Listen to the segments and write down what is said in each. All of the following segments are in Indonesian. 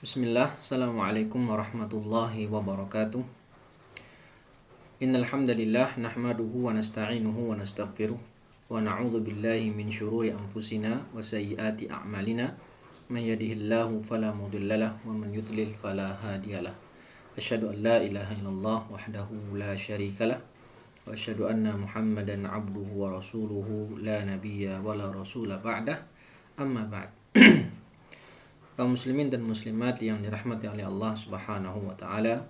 Bismillah, Assalamualaikum warahmatullahi wabarakatuh. Innal hamdalillah nahmaduhu wa nasta'inuhu wa nastaghfiruh wa na'udzu billahi min syururi anfusina wa sayyiati a'malina. Man yahdihillahu fala mudhillalah wa man yudlil fala hadiyalah. Asyhadu an la ilaha illallah wahdahu la syarikalah wa asyhadu anna Muhammadan 'abduhu wa rasuluhu la nabiyya wa la rasula ba'dah. Amma ba'd. Kaum muslimin dan muslimat yang dirahmati oleh Allah Subhanahu wa taala.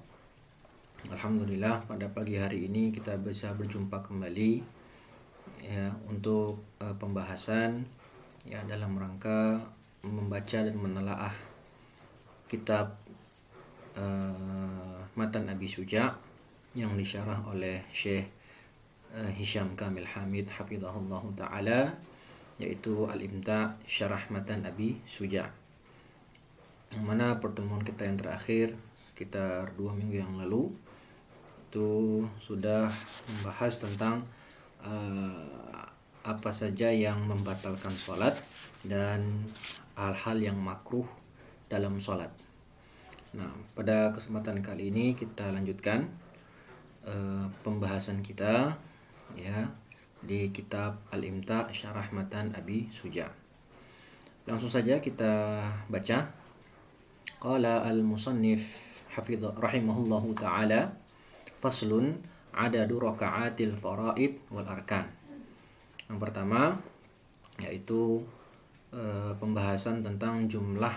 Alhamdulillah pada pagi hari ini kita bisa berjumpa kembali ya untuk pembahasan ya dalam rangka membaca dan menelaah kitab Matan Abi Suja' yang disyarah oleh Syekh Hisham Kamil Hamid hafizahullah taala, yaitu Al-Imta' Syarah Matan Abi Suja', yang mana pertemuan kita yang terakhir sekitar 2 minggu yang lalu itu sudah membahas tentang apa saja yang membatalkan sholat dan hal-hal yang makruh dalam sholat. Nah, pada kesempatan kali ini kita lanjutkan pembahasan kita ya di kitab Al-Imta' Syarah Matan Abi Suja'. Langsung saja kita baca. Qala al-musannif hafidh rahimahullahu ta'ala, faslun adadu raka'atil faraid wal arkan. Yang pertama yaitu pembahasan tentang jumlah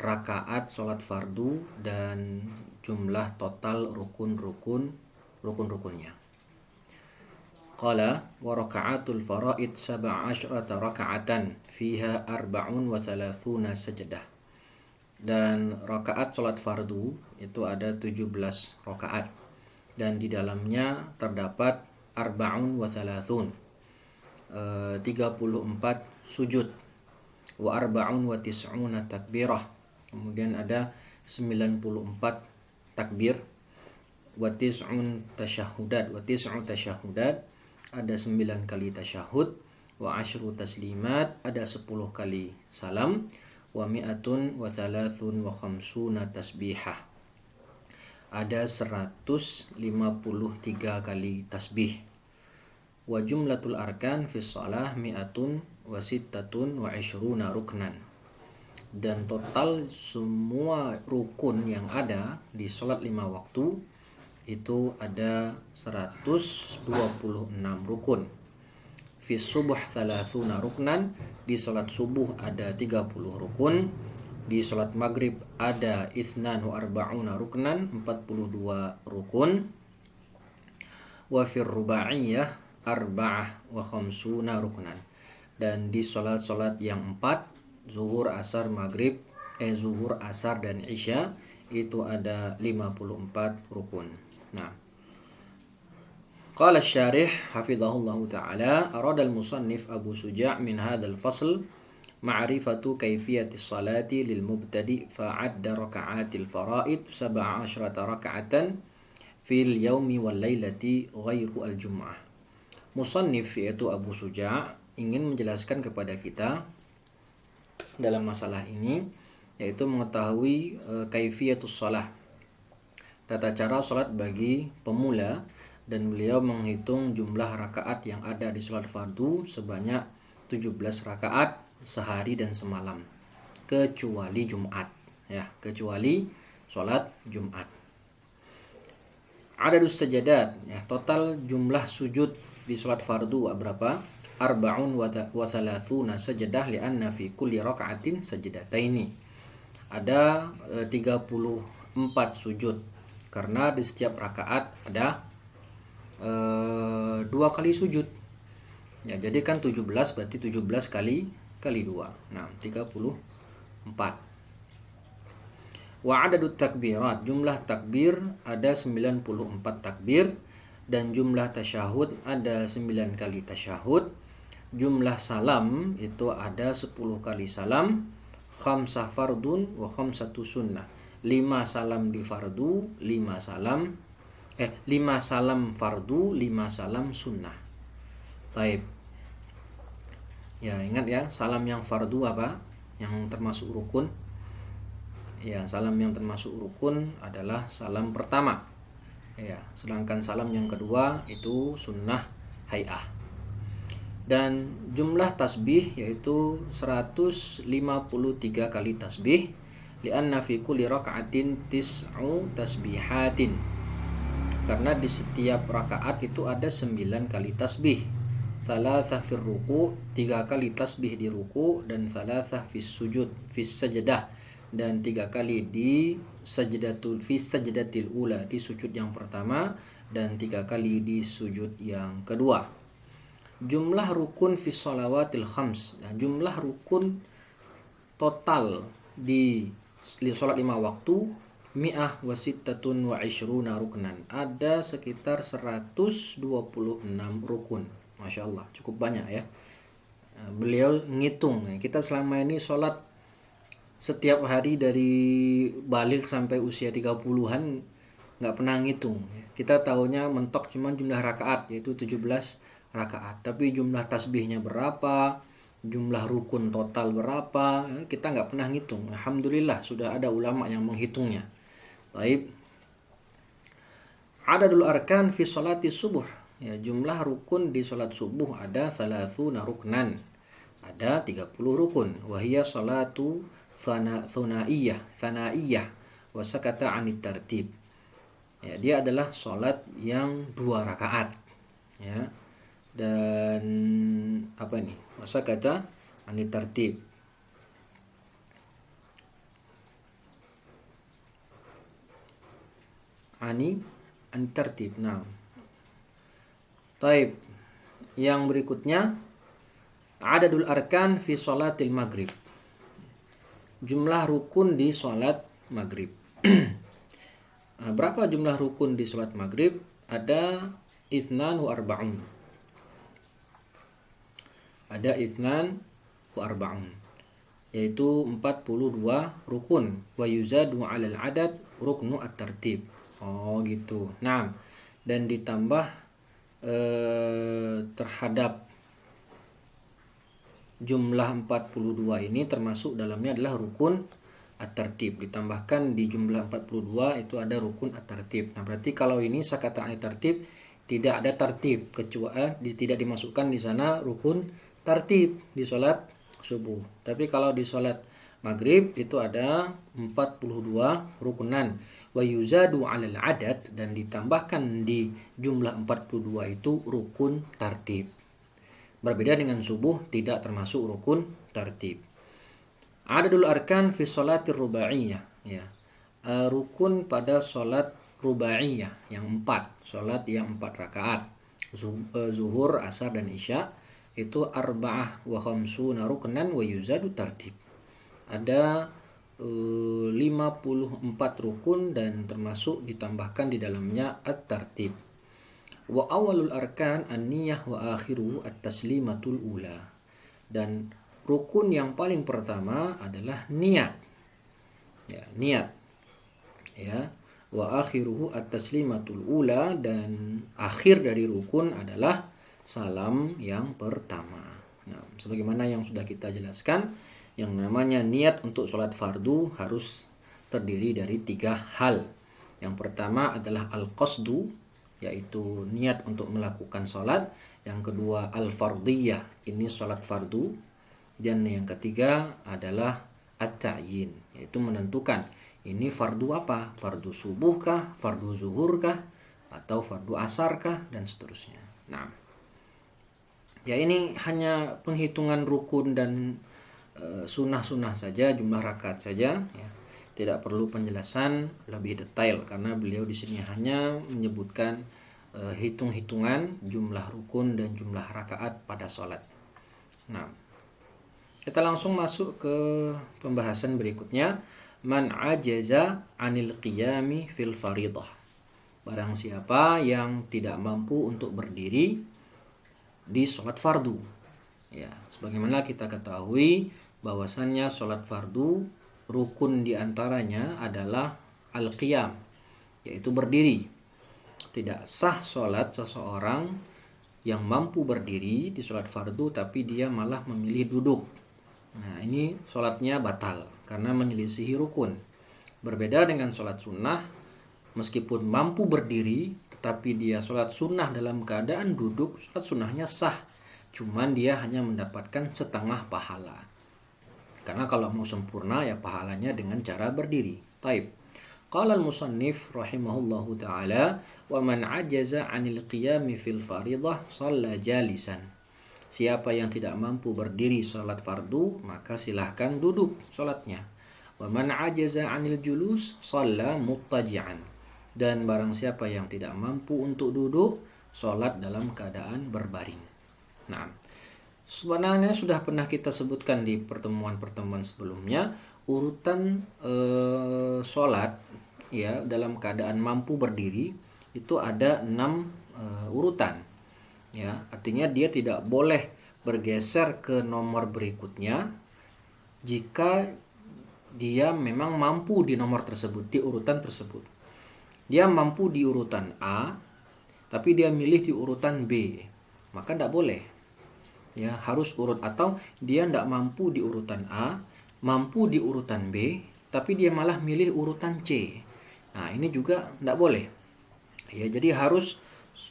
rakaat salat fardu dan jumlah total rukun-rukunnya. Qala wa raka'atul faraid 17 raka'atan fiha 34 sajdah. Dan rakaat salat fardu itu ada 17 rakaat dan di dalamnya terdapat 34 34 sujud wa 94 takbirah, kemudian ada 94 takbir wa 9 tasyahudat ada 9 kali tasyahud wa 10 taslimat ada 10 kali salam wa mi'atun wa thalathun wa khamsuna tasbihah ada 153 kali tasbih. Wa jumlatul arkan fi shalah mi'atun wa sittatun wa ishruna ruknan. Dan total semua rukun yang ada di salat 5 waktu itu ada 126 rukun. Fi subuh 30 ruknan, di salat subuh ada 30 rukun, di salat maghrib ada 42 ruknan, 42 rukun, wa fir rubaiyah 54 ruknan, dan di salat-salat yang 4 zuhur, asar, maghrib, zuhur, asar dan isya itu ada 54 rukun. Nah, qala asy-syarih hafizahullahu ta'ala, arada al-musannif Abu Suja' min hadzal fasl ma'rifatu kayfiyatis salati lil mubtadi' fa'adda raka'atil faraid 17 raka'atan fil yaumi wal lailati ghairu al-jum'ah. Musannif yaitu Abu Suja' ingin menjelaskan kepada kita dalam masalah ini, yaitu mengetahui kaifiyatus shalah, tata cara salat bagi pemula, dan beliau menghitung jumlah rakaat yang ada di salat fardu sebanyak 17 rakaat sehari dan semalam, kecuali Jumat ya, kecuali salat Jumat. Adadus sajadat ya, total jumlah sujud di salat fardu berapa? 34 sajadah li'anna fi kulli raka'atin sajdataini. Ada 34 sujud karena di setiap rakaat ada 2 kali sujud ya, jadi kan 17 berarti 17 kali 2, nah 34. Wa adadut takbirat, jumlah takbir ada 94 takbir, dan jumlah tasyahud ada 9 kali tasyahud. Jumlah salam itu ada 10 kali salam, khamsah fardun wa khamsatu sunnah, 5 salam di fardu, 5 salam fardu, 5 salam sunnah. Taib. Ya, ingat ya, salam yang fardu apa? Yang termasuk rukun. Ya, salam yang termasuk rukun adalah salam pertama. Ya, sedangkan salam yang kedua itu sunnah hay'ah. Dan jumlah tasbih yaitu 153 kali tasbih, li'anna fi kulli raka'atin tis'u tasbihatin. Karena di setiap rakaat itu ada 9 kali tasbih. Thalathah fir ruku', 3 kali tasbih di ruku', dan thalathah fis sujud, fis sajdah, dan 3 kali di sajdatil ula, di sujud yang pertama, dan 3 kali di sujud yang kedua. Jumlah rukun fi shalawatil khams. Nah, jumlah rukun total di salat 5 waktu mi'ah wa sittatun wa ishruna ruknan. Ada sekitar 126 rukun. Masya Allah, cukup banyak ya. Beliau ngitung. Kita selama ini sholat setiap hari dari balik sampai usia 30-an nggak pernah ngitung. Kita taunya mentok cuman jumlah rakaat, yaitu 17 rakaat. Tapi jumlah tasbihnya berapa, jumlah rukun total berapa, kita nggak pernah ngitung. Alhamdulillah sudah ada ulama yang menghitungnya. Baik. Adadul arkan fi sholati subuh. Ya, jumlah rukun di sholat subuh ada 30 ruknan. Ada 30 rukun. Wahiyya sholatu thanaiyah wa sakata 'anit tartib. Ya, dia adalah sholat yang 2 rakaat. Ya. Dan apa ini? Masa kata anit tartib. Anit tartib. Nah. Taib. Yang berikutnya adadul arkan fi sholatil maghrib. Jumlah rukun di sholat maghrib. Berapa jumlah rukun di sholat maghrib? Ada itsnan wa arba'un. Ada itsnan wa arba'un, yaitu 42 rukun. Wa yuzadu 'alal adad ruknu at-tartib. Oh gitu. Nah, dan ditambah terhadap jumlah 42 ini termasuk dalamnya adalah rukun at-tartib. Ditambahkan di jumlah 42 itu ada rukun at-tartib. Nah, berarti kalau ini sakata at-tartib tidak ada tartib, kecuali tidak dimasukkan di sana rukun tartib di sholat subuh. Tapi kalau di sholat maghrib itu ada 42 rukunan. Wa yuzadu 'alal adad, dan ditambahkan di jumlah 42 itu rukun tartib. Berbeda dengan subuh, tidak termasuk rukun tartib. Adadul arkan fi sholatir rubaiyah, ya. Rukun pada sholat rubaiyah yang 4, sholat yang 4 rakaat. Zuhur, asar, dan isya itu arba'ah wa khamsuna ruknan wa yuzadu tartib. Ada 54 rukun dan termasuk ditambahkan di dalamnya at-tartib. Wa awalul arkan an-niyah wa akhiru at-taslimatul ula. Dan rukun yang paling pertama adalah niat. Ya, niat. Ya. Wa akhiruhu at-taslimatul ula, dan akhir dari rukun adalah salam yang pertama. Nah, sebagaimana yang sudah kita jelaskan, yang namanya niat untuk sholat fardu harus terdiri dari 3 hal. Yang pertama adalah al-qasdu, yaitu niat untuk melakukan sholat. Yang kedua al-fardiyah, ini sholat fardu. Dan yang ketiga adalah at-ta'yin, yaitu menentukan ini fardu apa, fardu subuh kah, fardu zuhur kah, atau fardu asar kah, dan seterusnya. Nah, ya ini hanya penghitungan rukun dan sunnah-sunnah saja, jumlah rakaat saja, ya. Tidak perlu penjelasan lebih detail karena beliau di sini hanya menyebutkan hitung-hitungan jumlah rukun dan jumlah rakaat pada sholat. Nah, kita langsung masuk ke pembahasan berikutnya. Man ajaza anil qiyami fil faridah. Barang siapa yang tidak mampu untuk berdiri di sholat fardu. Ya, sebagaimana kita ketahui bahwasannya sholat fardu rukun diantaranya adalah al-qiyam, yaitu berdiri. Tidak sah sholat seseorang yang mampu berdiri di sholat fardu tapi dia malah memilih duduk. Nah, ini sholatnya batal karena menyelisihi rukun. Berbeda dengan sholat sunnah, meskipun mampu berdiri, tetapi dia sholat sunnah dalam keadaan duduk, sholat sunnahnya sah. Cuman dia hanya mendapatkan setengah pahala. Karena kalau mau sempurna ya pahalanya dengan cara berdiri. Taib. Qala al-musannif rahimahullahu ta'ala, wa man ajaza 'anil qiyami fil faridah shalla jalisan. Siapa yang tidak mampu berdiri salat fardu, maka silahkan duduk salatnya. Wa man ajaza 'anil julus shalla muttaji'an. Dan barang siapa yang tidak mampu untuk duduk, salat dalam keadaan berbaring. Nah, sebenarnya sudah pernah kita sebutkan di pertemuan-pertemuan sebelumnya urutan salat ya dalam keadaan mampu berdiri itu ada 6 urutan. Ya, artinya dia tidak boleh bergeser ke nomor berikutnya jika dia memang mampu di nomor tersebut, di urutan tersebut. Dia mampu di urutan A, tapi dia milih di urutan B, maka tidak boleh. Ya, harus urut, atau dia tidak mampu di urutan A, mampu di urutan B, tapi dia malah milih urutan C. Nah, ini juga tidak boleh. Ya, jadi harus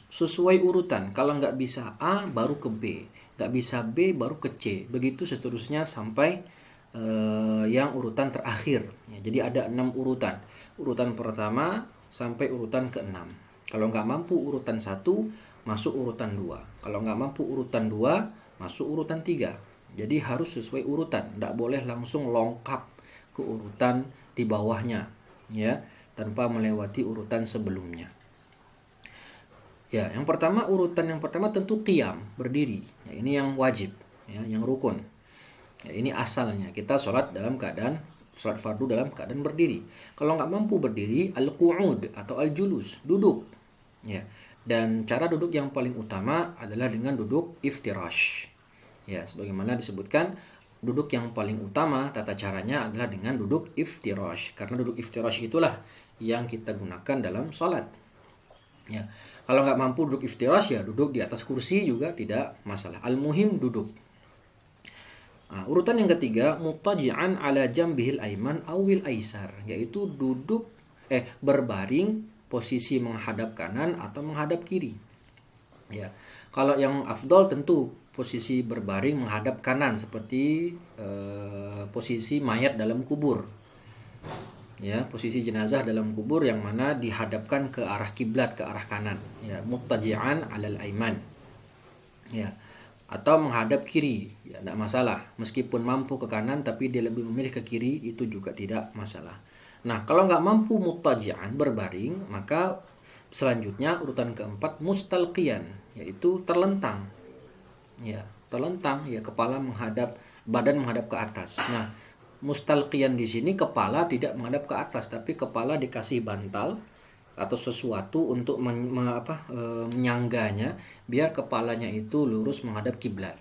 sesuai urutan. Kalau nggak bisa A baru ke B, nggak bisa B baru ke C, begitu seterusnya sampai yang urutan terakhir. Ya, jadi ada 6 urutan. Urutan pertama sampai urutan ke-6. Kalau nggak mampu urutan 1, masuk urutan 2. Kalau nggak mampu urutan 2, masuk urutan 3. Jadi harus sesuai urutan, nggak boleh langsung longkap ke urutan di bawahnya, ya, tanpa melewati urutan sebelumnya. Ya, urutan yang pertama tentu qiyam, berdiri. Ya, ini yang wajib, ya, yang rukun. Ya, ini asalnya kita sholat fardu dalam keadaan berdiri. Kalau nggak mampu berdiri, al-qu'ud atau al-julus, duduk. Ya, dan cara duduk yang paling utama adalah dengan duduk iftirash. Ya, sebagaimana disebutkan, duduk yang paling utama tata caranya adalah dengan duduk iftirash. Karena duduk iftirash itulah yang kita gunakan dalam sholat. Ya, kalau nggak mampu duduk iftirash ya duduk di atas kursi juga tidak masalah. Al-muhim duduk. Nah, urutan yang ketiga, muttaji'an ala jambihil aiman awil aisar, yaitu duduk berbaring posisi menghadap kanan atau menghadap kiri. Ya. Kalau yang afdol tentu posisi berbaring menghadap kanan seperti posisi mayat dalam kubur. Ya, posisi jenazah dalam kubur yang mana dihadapkan ke arah kiblat, ke arah kanan, ya, muttaji'an 'alal aiman. Ya, atau menghadap kiri, ya tidak masalah. Meskipun mampu ke kanan tapi dia lebih memilih ke kiri, itu juga tidak masalah. Nah, kalau nggak mampu muttaji'an, berbaring, maka selanjutnya urutan keempat mustalqiyan, yaitu terlentang. Ya, terlentang, ya, kepala badan menghadap ke atas. Nah, mustalqiyan di sini kepala tidak menghadap ke atas, tapi kepala dikasih bantal atau sesuatu untuk menyangganya biar kepalanya itu lurus menghadap kiblat.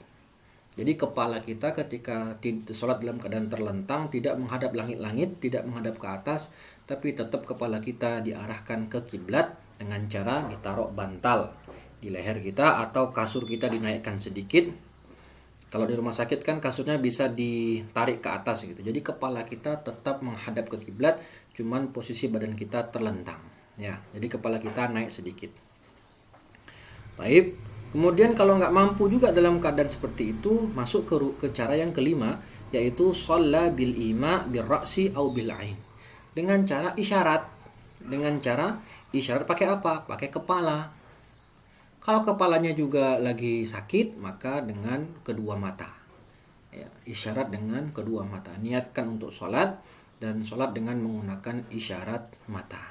Jadi kepala kita ketika sholat dalam keadaan terlentang tidak menghadap langit-langit, tidak menghadap ke atas, tapi tetap kepala kita diarahkan ke kiblat dengan cara ditaruh bantal di leher kita atau kasur kita dinaikkan sedikit. Kalau di rumah sakit kan kasurnya bisa ditarik ke atas gitu. Jadi kepala kita tetap menghadap ke kiblat, cuman posisi badan kita terlentang. Ya, jadi kepala kita naik sedikit. Baik. Kemudian kalau nggak mampu juga dalam keadaan seperti itu, masuk ke cara yang kelima, yaitu shalla bil ima bir ra'si au bil ain. Dengan cara isyarat. Dengan cara isyarat pakai apa? Pakai kepala. Kalau kepalanya juga lagi sakit, maka dengan kedua mata. Ya, isyarat dengan kedua mata. Niatkan untuk sholat dan sholat dengan menggunakan isyarat mata.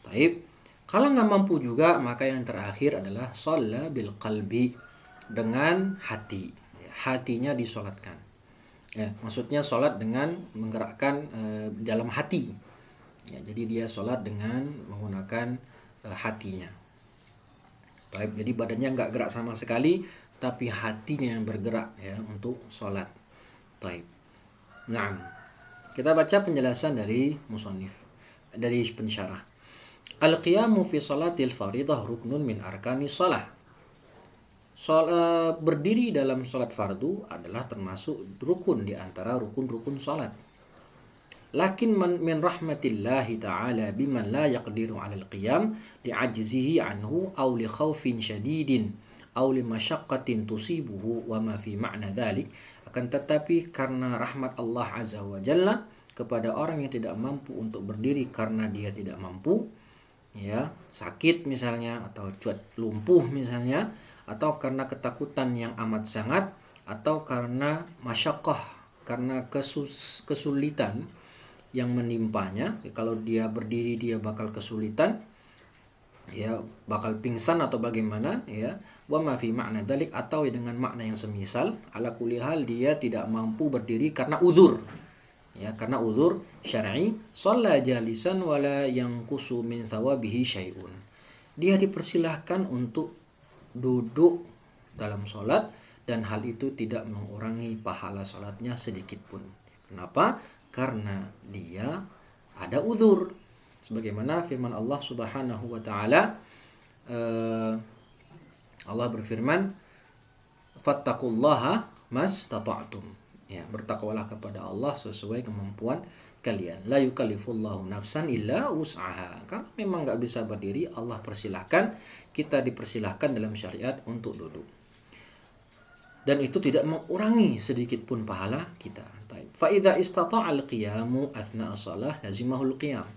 Taib. Kalau nggak mampu juga, maka yang terakhir adalah shalla bil qalbi, dengan hati. Ya, hatinya disolatkan. Ya, maksudnya sholat dengan menggerakkan dalam hati. Ya, jadi dia sholat dengan menggunakan hatinya. Taib. Jadi badannya nggak gerak sama sekali, tapi hatinya yang bergerak, ya, untuk sholat. Taib. Nah, kita baca penjelasan dari musannif, dari pensyarah. Al-qiyamu fi salatil faridah ruknun min arkani shalah. Berdiri dalam sholat fardu adalah termasuk rukun di antara rukun-rukun sholat. Lakin min rahmatillahi ta'ala biman la yaqdiru 'alal qiyam li'ajzihi anhu aw li khaufin syadidin aw li masyaqqatin tusibuhu wa ma fi ma'na dzalik. Akan tetapi karena rahmat Allah Azza wa Jalla kepada orang yang tidak mampu untuk berdiri karena dia tidak mampu, ya, sakit misalnya, atau lumpuh misalnya, atau karena ketakutan yang amat sangat, atau karena masyaqqah, karena kesulitan yang menimpanya. Kalau dia berdiri dia bakal kesulitan, ya, bakal pingsan atau bagaimana, ya, wa ma fi ma'na dzalik, atau dengan makna yang semisal, ala kulli hal dia tidak mampu berdiri karena uzur, ya, karena uzur syar'i, shalla jalisan wala yanqusu min thawabihi syai'un. Dia dipersilahkan untuk duduk dalam sholat dan hal itu tidak mengurangi pahala sholatnya sedikit pun. Kenapa? Karena dia ada uzur. Sebagaimana firman Allah Subhanahu wa taala, Allah berfirman, fattaqullaha mastata'tum. Ya, bertakwalah kepada Allah sesuai kemampuan kalian. La yukallifullahu nafsan illa wus'aha. Kalau memang nggak bisa berdiri, Allah persilahkan, kita dipersilahkan dalam syariat untuk duduk. Dan itu tidak mengurangi sedikit pun pahala kita. Fa idza istata'al qiyamu athna'a shalah lazimahul qiyam.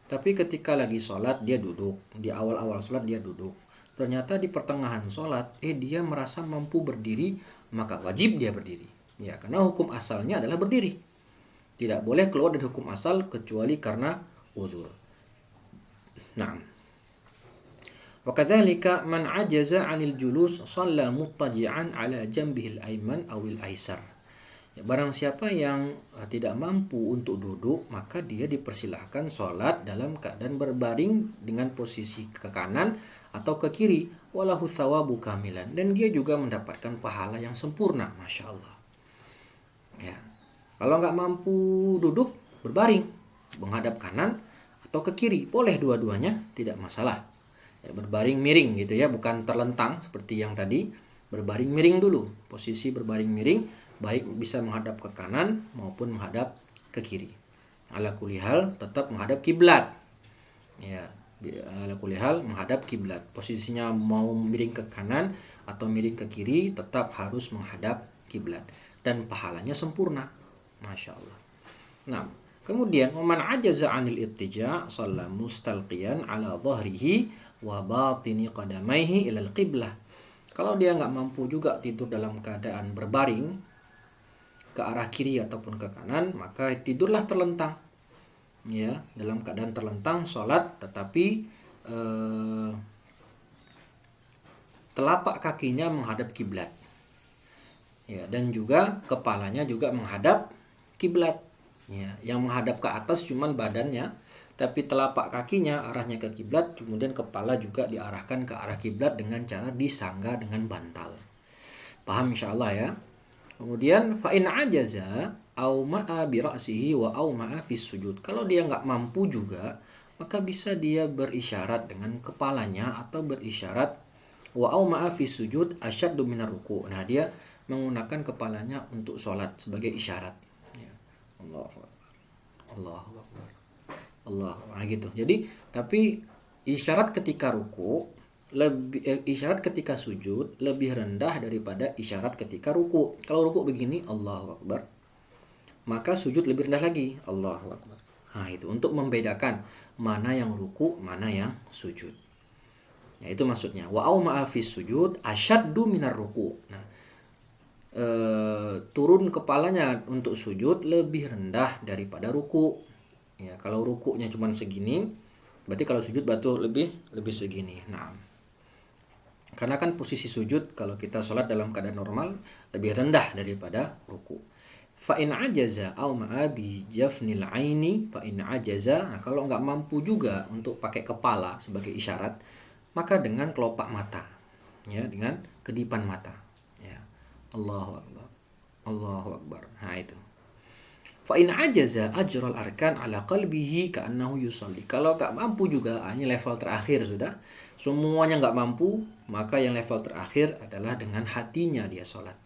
Tapi ketika lagi sholat dia duduk, di awal-awal sholat dia duduk. Ternyata di pertengahan sholat dia merasa mampu berdiri, maka wajib dia berdiri. Ya, karena hukum asalnya adalah berdiri. Tidak boleh keluar dari hukum asal kecuali karena uzur. Naam. Wa kadzalika man ajaza 'anil julus shalla muttaji'an 'ala janbihi al-ayman aw al-aysar. Ya, barang siapa yang tidak mampu untuk duduk, maka dia dipersilahkan sholat dalam keadaan berbaring dengan posisi ke kanan atau ke kiri, walahu thawabu kamilan, dan dia juga mendapatkan pahala yang sempurna, masya Allah. Ya, kalau nggak mampu duduk, berbaring, menghadap kanan atau ke kiri, boleh dua-duanya, tidak masalah. Ya, berbaring miring gitu ya, bukan terlentang seperti yang tadi. Berbaring miring dulu, posisi berbaring miring, baik bisa menghadap ke kanan maupun menghadap ke kiri. Ala kulli hal tetap menghadap kiblat. Ya, ala kulli hal menghadap kiblat. Posisinya mau miring ke kanan atau miring ke kiri tetap harus menghadap kiblat dan pahalanya sempurna. Masya Allah. Nah, kemudian man ajaza 'anil ittija' shalla mustalqiyan 'ala dhahrihi wa batini qadamaihi ila al-qiblah. Kalau dia nggak mampu juga tidur dalam keadaan berbaring ke arah kiri ataupun ke kanan, maka tidurlah terlentang. Ya, dalam keadaan terlentang sholat, tetapi telapak kakinya menghadap kiblat. Ya, dan juga kepalanya juga menghadap kiblat. Ya, yang menghadap ke atas cuman badannya, tapi telapak kakinya arahnya ke kiblat, kemudian kepala juga diarahkan ke arah kiblat dengan cara disangga dengan bantal. Paham insyaallah ya? Kemudian fa in ajaza au ma'a bi ra'sihi wa au ma'a fi sujud. Kalau dia nggak mampu juga, maka bisa dia berisyarat dengan kepalanya atau berisyarat wa au ma'a fi sujud asyaddu minar ruku'. Nah, dia menggunakan kepalanya untuk sholat sebagai isyarat. Ya. Allahu Akbar. Allahu Akbar. Allah, nah gitu. Jadi, tapi isyarat ketika ruku isyarat ketika sujud lebih rendah daripada isyarat ketika ruku. Kalau ruku begini, Allahu Akbar, maka sujud lebih rendah lagi, Allahu Akbar. Nah, itu untuk membedakan mana yang ruku, mana yang sujud. Ya, itu maksudnya. Wa au ma'afis sujud asyaddu minar ruku. Nah, turun kepalanya untuk sujud lebih rendah daripada ruku. Ya, kalau rukuknya cuma segini, berarti kalau sujud batu lebih segini. Nah, karena kan posisi sujud kalau kita sholat dalam keadaan normal lebih rendah daripada ruku. Fa in ajaza au ma'a bi jafnil aini fa in ajaza. Nah, kalau nggak mampu juga untuk pakai kepala sebagai isyarat, maka dengan kelopak mata, ya, dengan kedipan mata. Ya. Allahu Akbar. Allahu Akbar. Nah, itu. Fa in ajaza ajral arkan ala qalbihi ka'annahu yusalli. Kalau enggak mampu juga, ini level terakhir sudah. Semuanya enggak mampu, maka yang level terakhir adalah dengan hatinya dia salat.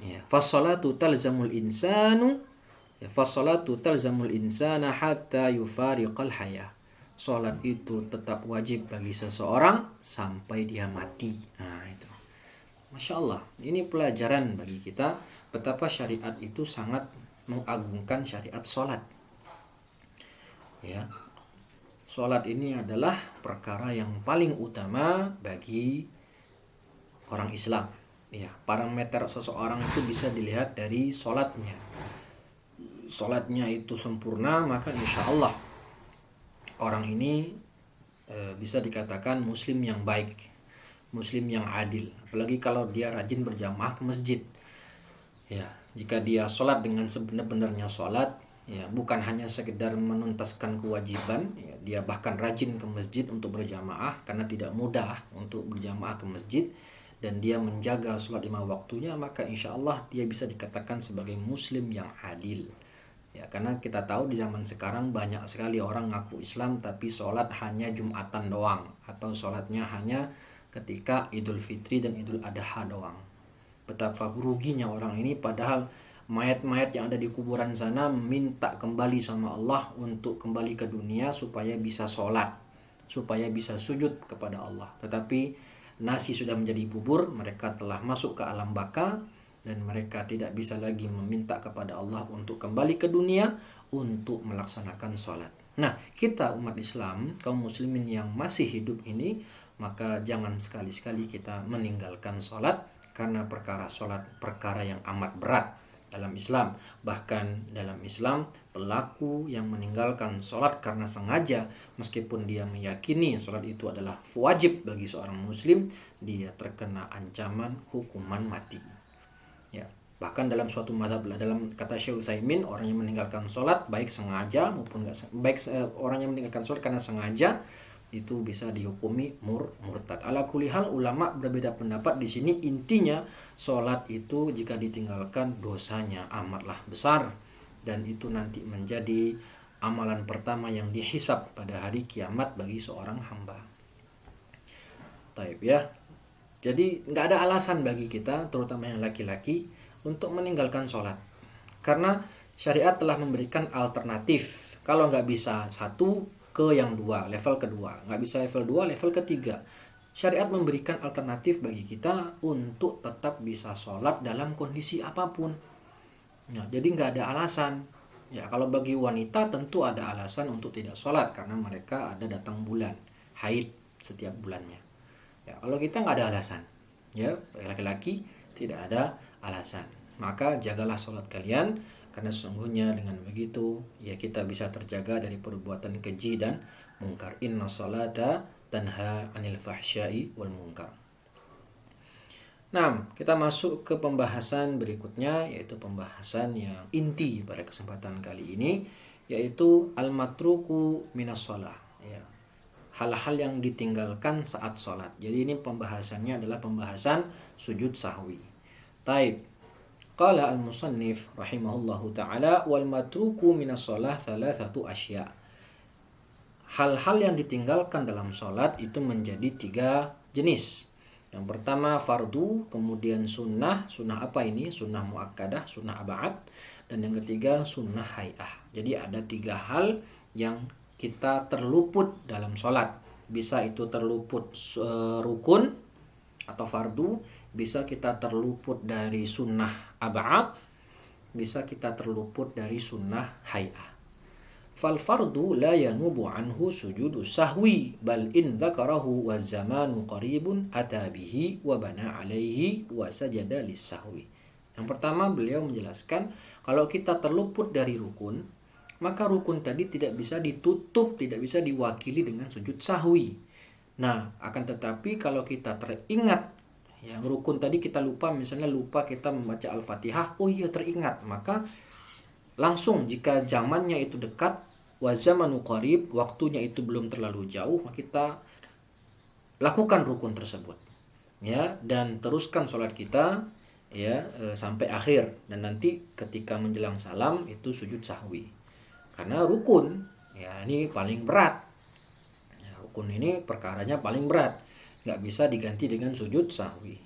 Ya, fas-salatu talzamul insanu Ya, fassalatu talzamul insana hatta yufariqal hayah. Salat itu tetap wajib bagi seseorang sampai dia mati. Nah, itu. Masya Allah, ini pelajaran bagi kita betapa syariat itu sangat mengagungkan syariat salat. Ya. Salat ini adalah perkara yang paling utama bagi orang Islam. Ya, parameter seseorang itu bisa dilihat dari salatnya. Salatnya itu sempurna, maka insya Allah orang ini bisa dikatakan muslim yang baik, muslim yang adil. Apalagi kalau dia rajin berjamaah ke masjid. Ya, jika dia sholat dengan sebenar-benarnya sholat, ya bukan hanya sekedar menuntaskan kewajiban, ya, dia bahkan rajin ke masjid untuk berjamaah karena tidak mudah untuk berjamaah ke masjid, dan dia menjaga sholat 5 waktunya, maka insya Allah dia bisa dikatakan sebagai muslim yang adil. Ya, karena kita tahu di zaman sekarang banyak sekali orang ngaku Islam tapi sholat hanya Jumatan doang, atau sholatnya hanya ketika Idul Fitri dan Idul Adha doang. Betapa ruginya orang ini, padahal mayat-mayat yang ada di kuburan sana minta kembali sama Allah untuk kembali ke dunia supaya bisa sholat, supaya bisa sujud kepada Allah. Tetapi nasi sudah menjadi bubur, mereka telah masuk ke alam baka, dan mereka tidak bisa lagi meminta kepada Allah untuk kembali ke dunia untuk melaksanakan sholat. Nah, kita umat Islam, kaum muslimin yang masih hidup ini, maka jangan sekali-sekali kita meninggalkan sholat, karena perkara sholat perkara yang amat berat dalam Islam. Bahkan dalam Islam, pelaku yang meninggalkan sholat karena sengaja, meskipun dia meyakini sholat itu adalah wajib bagi seorang muslim, dia terkena ancaman hukuman mati. Ya, bahkan dalam suatu mazhab, dalam kata Syekh Utsaimin, orang yang meninggalkan sholat baik sengaja maupun orang yang meninggalkan sholat karena sengaja itu bisa dihukumi murtad. Ala kulli hal, ulama berbeda pendapat di sini. Intinya sholat itu jika ditinggalkan dosanya amatlah besar, dan itu nanti menjadi amalan pertama yang dihisab pada hari kiamat bagi seorang hamba. Taib ya. Jadi nggak ada alasan bagi kita, terutama yang laki-laki, untuk meninggalkan sholat. Karena syariat telah memberikan alternatif. Kalau nggak bisa satu, ke yang dua, level kedua. Nggak bisa level 2, level ketiga. Syariat memberikan alternatif bagi kita untuk tetap bisa sholat dalam kondisi apapun. Ya, jadi nggak ada alasan. Ya, kalau bagi wanita tentu ada alasan untuk tidak sholat, karena mereka ada datang bulan, haid setiap bulannya. Ya, kalau kita nggak ada alasan, ya laki-laki tidak ada alasan, maka jagalah sholat kalian, karena sesungguhnya dengan begitu ya kita bisa terjaga dari perbuatan keji dan mungkar. Inna sholata tanha anil fahsyai wal munkar. Nah, kita masuk ke pembahasan berikutnya, yaitu pembahasan yang inti pada kesempatan kali ini, yaitu al-matruku minas sholah. Ya, hal-hal yang ditinggalkan saat sholat. Jadi ini pembahasannya adalah pembahasan sujud sahwi. Taib. Qala al-musannif rahimahullahu ta'ala, wal matruku minas sholah thalathatu asya. Hal-hal yang ditinggalkan dalam sholat itu menjadi 3 jenis. Yang pertama fardu, kemudian sunnah. Sunnah apa ini? Sunnah muakkadah, sunnah ab'ad. Dan yang ketiga sunnah hay'ah. Jadi ada 3 hal yang kita terluput dalam sholat. Bisa itu terluput rukun atau fardu, bisa kita terluput dari sunnah ab'ad, bisa kita terluput dari sunnah hay'ah. Fal fardu la yanubu anhu sujudu sahwi, bal in dzakarahu wa zamanu qaribun atabihi wa bana alaihi wa sajada lis sahwi. Yang pertama, beliau menjelaskan kalau kita terluput dari rukun, maka rukun tadi tidak bisa ditutup, tidak bisa diwakili dengan sujud sahwi. Nah, akan tetapi kalau kita teringat, ya rukun tadi kita lupa, misalnya lupa kita membaca Al-Fatihah, oh iya teringat, maka langsung jika zamannya itu dekat, wa zamanu qarib, waktunya itu belum terlalu jauh, maka kita lakukan rukun tersebut. Ya, dan teruskan sholat kita ya sampai akhir, dan nanti ketika menjelang salam itu sujud sahwi. Karena rukun, ya ini paling berat. Ya, rukun ini perkaranya paling berat, nggak bisa diganti dengan sujud sahwi.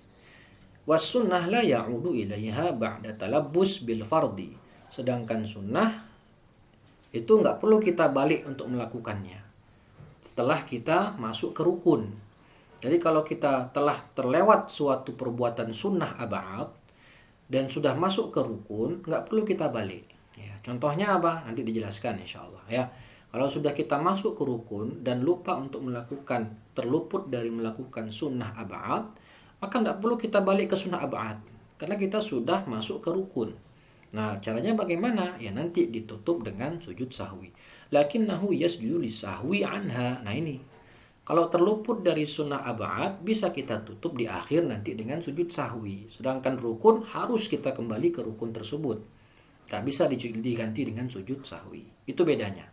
Was sunnah la ya'udu ilaiha ba'da talabbus bil fardi. Sedangkan sunnah itu nggak perlu kita balik untuk melakukannya setelah kita masuk ke rukun. Jadi kalau kita telah terlewat suatu perbuatan sunnah ab'ad dan sudah masuk ke rukun, nggak perlu kita balik. Ya, contohnya apa? Nanti dijelaskan insya Allah ya. Kalau sudah kita masuk ke rukun dan lupa untuk melakukan, terluput dari melakukan sunnah ab'ad, maka nggak perlu kita balik ke sunnah ab'ad karena kita sudah masuk ke rukun. Nah, caranya bagaimana? Ya nanti ditutup dengan sujud sahwi. Lakinnahu yasjudu lisahwi anha. Nah ini, kalau terluput dari sunnah ab'ad, bisa kita tutup di akhir nanti dengan sujud sahwi. Sedangkan rukun harus kita kembali ke rukun tersebut. Gak bisa diganti dengan sujud sahwi. Itu bedanya.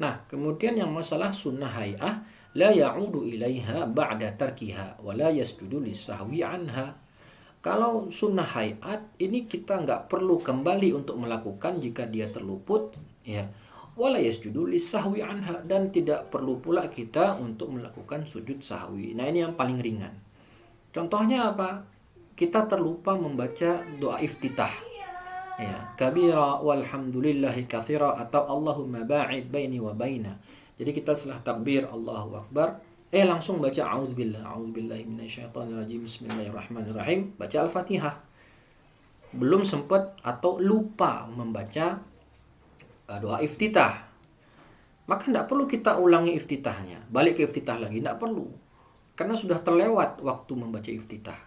Nah, kemudian yang masalah sunnah hay'ah, la ya'udu ilaiha ba'da tarkiha, wa la yasjudu lisahwi anha. Kalau sunnah hayat ini kita nggak perlu kembali untuk melakukan jika dia terluput, ya. Wala yasjudu lisahwi anha, dan tidak perlu pula kita untuk melakukan sujud sahwi. Nah ini yang paling ringan. Contohnya apa? Kita terlupa membaca doa iftitah. Ya, kabira walhamdulillahi katsira atau Allahumma ba'id baini wa baina. Jadi kita setelah takbir Allahu Akbar, langsung baca a'udzubillahi minasyaitonirrajim, bismillahirrahmanirrahim, baca Al-Fatihah. Belum sempat atau lupa membaca doa iftitah. Maka tidak perlu kita ulangi iftitahnya, balik ke iftitah lagi, tidak perlu. Karena sudah terlewat waktu membaca iftitah.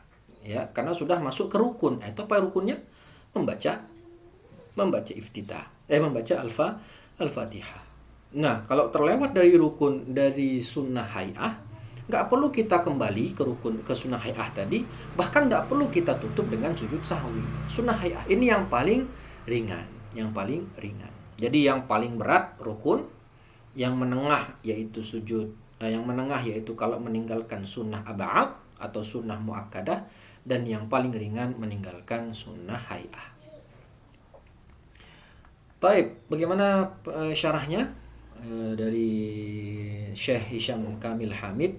Ya, karena sudah masuk ke rukun. Itu apa rukunnya? Membaca iftitah. Membaca Al-Fatihah. Nah, kalau terlewat dari rukun, dari sunnah hay'ah, nggak perlu kita kembali ke rukun, ke sunnah hay'ah tadi. Bahkan nggak perlu kita tutup dengan sujud sahwi. Sunnah hay'ah ini yang paling ringan. Jadi yang paling berat rukun, yang menengah yaitu sujud, yang menengah yaitu kalau meninggalkan sunnah ab'ad atau sunnah muakkadah, dan yang paling ringan meninggalkan sunnah hay'ah. Baik, bagaimana syarahnya? Dari Syekh Hisham Kamil Hamid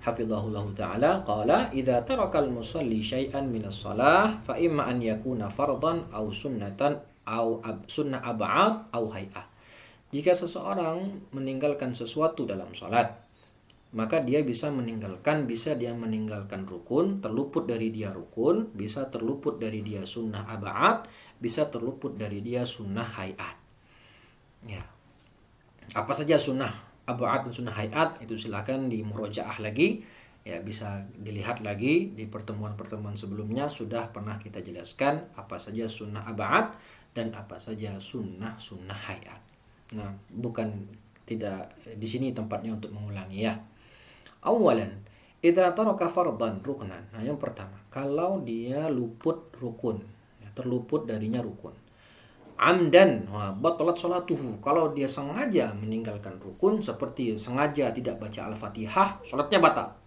hafizahullah ta'ala, qala idza taraka al-musalli syai'an min as-shalah fa imma an yakuna fardan aw sunnatan aw sunnah ab'ad aw hay'ah. Jika seseorang meninggalkan sesuatu dalam salat, maka dia bisa dia meninggalkan rukun, terluput dari dia rukun, bisa terluput dari dia sunnah ab'ad, bisa terluput dari dia sunnah hay'at. Ya. Apa saja sunnah ab'ad dan sunnah hay'at itu silakan di murojaah lagi, ya bisa dilihat lagi di pertemuan-pertemuan sebelumnya sudah pernah kita jelaskan apa saja sunnah ab'ad dan apa saja sunnah hay'at. Nah, tidak di sini tempatnya untuk mengulangi ya. Awalan, idza taraka fardan ruknan. Nah, yang pertama, kalau dia luput rukun, ya, terluput darinya rukun. Amdan, batalat salatuhu. Kalau dia sengaja meninggalkan rukun, seperti sengaja tidak baca Al-Fatihah, salatnya batal.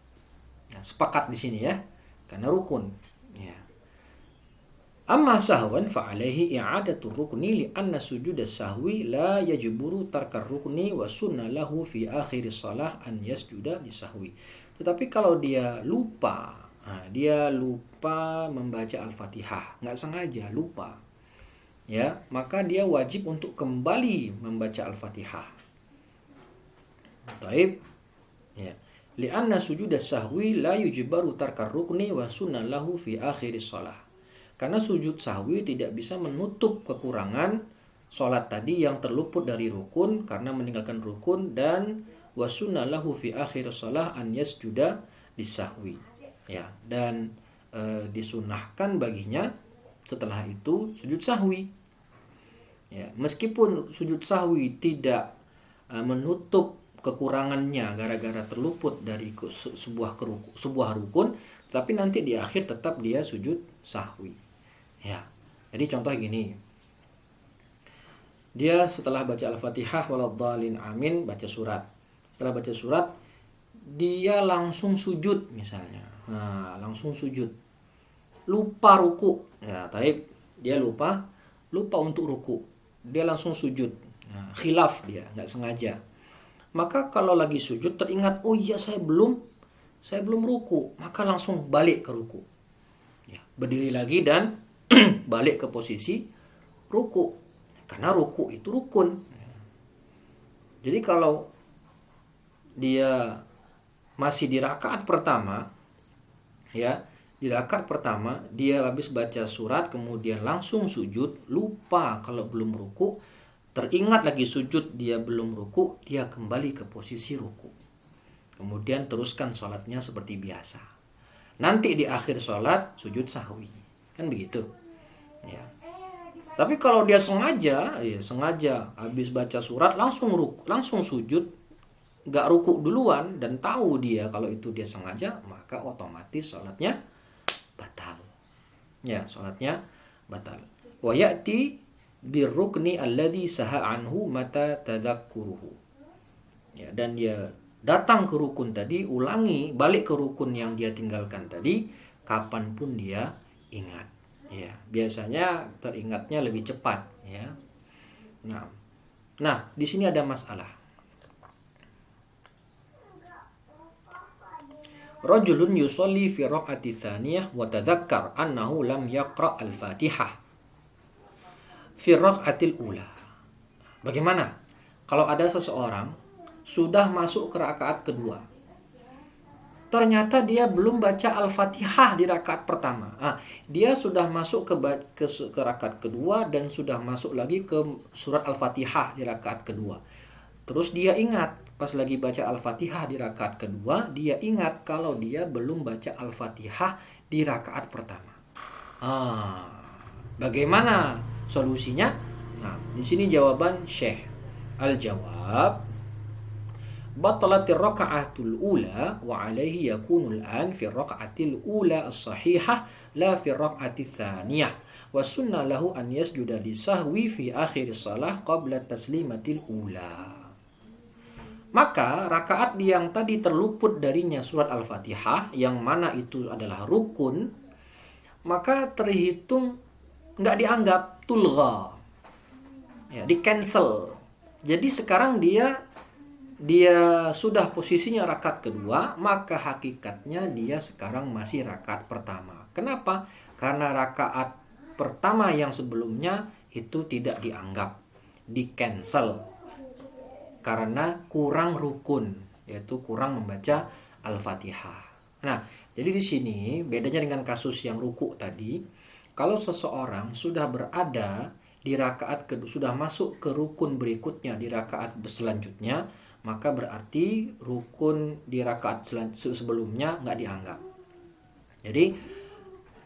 Ya, sepakat di sini ya, karena rukun. Ya. Amma sahwan fa alaihi i'adatu rukni li anna sujud sahwi la yajburu tarkar rukni wa sunna lahu fi akhir shalah an yasjuda li sahwi. Tetapi kalau dia lupa membaca Al-Fatihah, nggak sengaja lupa, ya, maka dia wajib untuk kembali membaca Al-Fatihah. Taib, ya. Li'anna sujud sahwi la yujbaru tarkar rukni wa sunna lahu fi akhir shalah. Karena sujud sahwi tidak bisa menutup kekurangan sholat tadi yang terluput dari rukun karena meninggalkan rukun, dan wa sunna lahu fi akhir shalah an yasjuda lisahwi. Ya, dan disunahkan baginya setelah itu sujud sahwi. Ya, meskipun sujud sahwi tidak menutup kekurangannya gara-gara terluput dari sebuah rukun, tapi nanti di akhir tetap dia sujud sahwi. Ya. Jadi contoh gini. Dia setelah baca Al-Fatihah waladhdallin amin, baca surat. Setelah baca surat, dia langsung sujud misalnya. Nah, langsung sujud. Lupa ruku. Ya, taib. Dia lupa untuk ruku. Dia langsung sujud. Nah, khilaf dia, enggak sengaja. Maka kalau lagi sujud teringat, oh iya saya belum ruku, maka langsung balik ke ruku. Ya, berdiri lagi dan balik ke posisi ruku. Karena ruku itu rukun. Jadi kalau dia masih di rakaat pertama, ya, di rakaat pertama dia habis baca surat kemudian langsung sujud, lupa kalau belum ruku, teringat lagi sujud dia belum ruku, dia kembali ke posisi ruku. Kemudian teruskan sholatnya seperti biasa. Nanti di akhir sholat sujud sahwi. Kan begitu. Ya. Tapi kalau dia sengaja habis baca surat langsung sujud, gak ruku duluan dan tahu dia kalau itu dia sengaja, maka otomatis sholatnya batal. Ya, sholatnya batal. Wa ya'ti birrukni alladhi saha anhu mata tadakkuruhu. Ya, dan dia datang ke rukun tadi, balik ke rukun yang dia tinggalkan tadi kapanpun dia ingat. Ya, biasanya teringatnya lebih cepat, ya. Nah, di sini ada masalah. Rajulun yusolli fi raq'ati tsaniyah wa tadzakkar annahu lam yaqra' al-Fatihah fi raq'atil ula. Bagaimana kalau ada seseorang sudah masuk ke rakaat kedua, ternyata dia belum baca Al-Fatihah di rakaat pertama. Dia sudah masuk ke rakaat kedua dan sudah masuk lagi ke surat Al-Fatihah di rakaat kedua. Terus dia ingat pas lagi baca Al-Fatihah di rakaat kedua, dia ingat kalau dia belum baca Al-Fatihah di rakaat pertama. Bagaimana solusinya? Nah, di sini jawaban Syekh. Al-jawab, batalatir raka'atul ula wa alaihi yakunul an fi raka'atil ula as-sahihah la fi raka'atil thaniyah wa sunnah lahu an yasjuda li sahwi fi akhir salah qabla taslimatil ula. Maka rakaat yang tadi terluput darinya surat Al-Fatihah, yang mana itu adalah rukun, maka terhitung nggak dianggap tulgha, ya, di cancel. Jadi sekarang dia sudah posisinya rakaat kedua, maka hakikatnya dia sekarang masih rakaat pertama. Kenapa? Karena rakaat pertama yang sebelumnya itu tidak dianggap, di cancel karena kurang rukun, yaitu kurang membaca Al-Fatihah. Nah, jadi di sini bedanya dengan kasus yang ruku tadi. Kalau seseorang sudah berada di rakaat kedua, sudah masuk ke rukun berikutnya di rakaat selanjutnya, maka berarti rukun di rakaat sebelumnya nggak dianggap. Jadi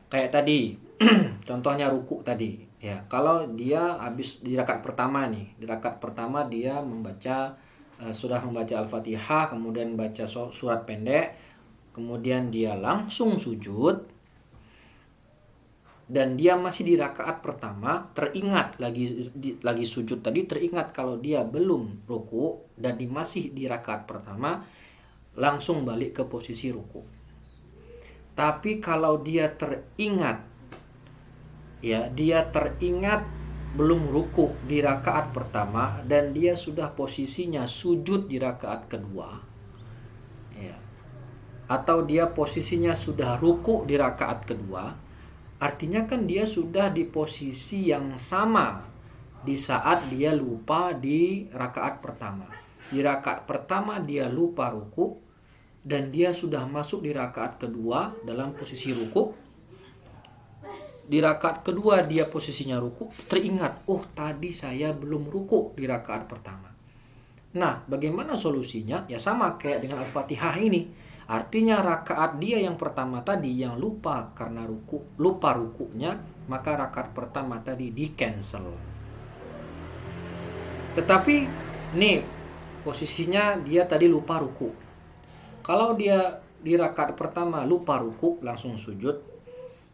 kayak tadi contohnya ruku tadi, ya, kalau dia habis di rakaat pertama nih, di rakaat pertama dia sudah membaca Al-Fatihah, kemudian baca surat pendek, kemudian dia langsung sujud, dan dia masih di rakaat pertama, teringat lagi sujud tadi, teringat kalau dia belum ruku dan masih di rakaat pertama, langsung balik ke posisi ruku. Tapi kalau dia teringat belum ruku di rakaat pertama dan dia sudah posisinya sujud di rakaat kedua, ya, atau dia posisinya sudah ruku di rakaat kedua, artinya kan dia sudah di posisi yang sama di saat dia lupa di rakaat pertama. Di rakaat pertama dia lupa ruku dan dia sudah masuk di rakaat kedua dalam posisi ruku. Di rakaat kedua dia posisinya ruku, teringat, tadi saya belum ruku di rakaat pertama. Nah, bagaimana solusinya? Ya sama kayak dengan Al-Fatihah ini. Artinya rakaat dia yang pertama tadi yang lupa karena lupa rukunya, maka rakaat pertama tadi di cancel. Tetapi nih posisinya dia tadi lupa ruku. Kalau dia di rakaat pertama lupa ruku langsung sujud,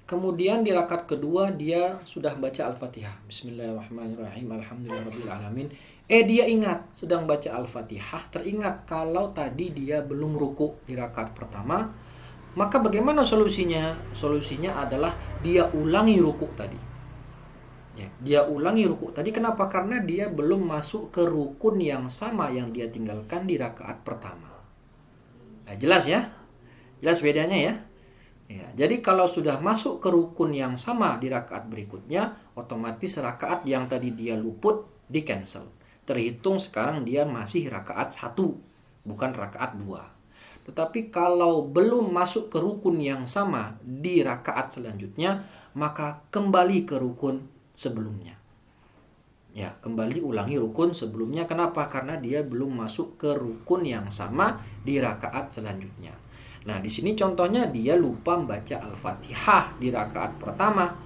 kemudian di rakaat kedua dia sudah baca Al-Fatihah, Bismillahirrahmanirrahim, Alhamdulillahirabbil alamin. Dia ingat sedang baca Al-Fatihah, teringat kalau tadi dia belum ruku di rakaat pertama, maka bagaimana solusinya? Solusinya adalah dia ulangi ruku tadi. Ya, dia ulangi ruku tadi. Kenapa? Karena dia belum masuk ke rukun yang sama yang dia tinggalkan di rakaat pertama. Jelas ya? Jelas bedanya ya? Ya, jadi kalau sudah masuk ke rukun yang sama di rakaat berikutnya, otomatis rakaat yang tadi dia luput di cancel. Terhitung sekarang dia masih rakaat 1, bukan rakaat 2. Tetapi kalau belum masuk ke rukun yang sama di rakaat selanjutnya, maka kembali ke rukun sebelumnya. Ya, kembali ulangi rukun sebelumnya. Kenapa? Karena dia belum masuk ke rukun yang sama di rakaat selanjutnya. Nah, di sini contohnya dia lupa membaca Al-Fatihah di rakaat pertama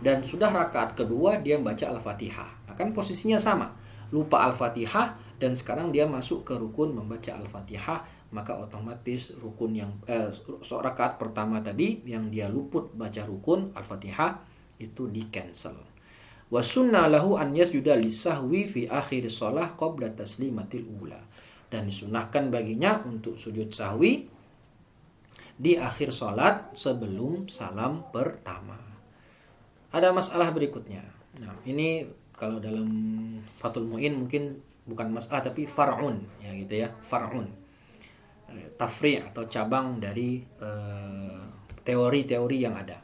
dan sudah rakaat kedua dia membaca Al-Fatihah. Akan posisinya sama. Lupa Al-Fatihah dan sekarang dia masuk ke rukun membaca Al-Fatihah, maka otomatis rukun yang rakaat pertama tadi yang dia luput baca rukun Al-Fatihah itu di cancel. Wa sunnah lahu an yasjuda lisahwi fi akhir shalah qabla taslimatil ula. Dan disunahkan baginya untuk sujud sahwi di akhir salat sebelum salam pertama. Ada masalah berikutnya. Nah, ini kalau dalam Fathul Mu'in mungkin bukan masalah tapi far'un ya gitu ya, far'un. Tafri' atau cabang dari teori-teori yang ada.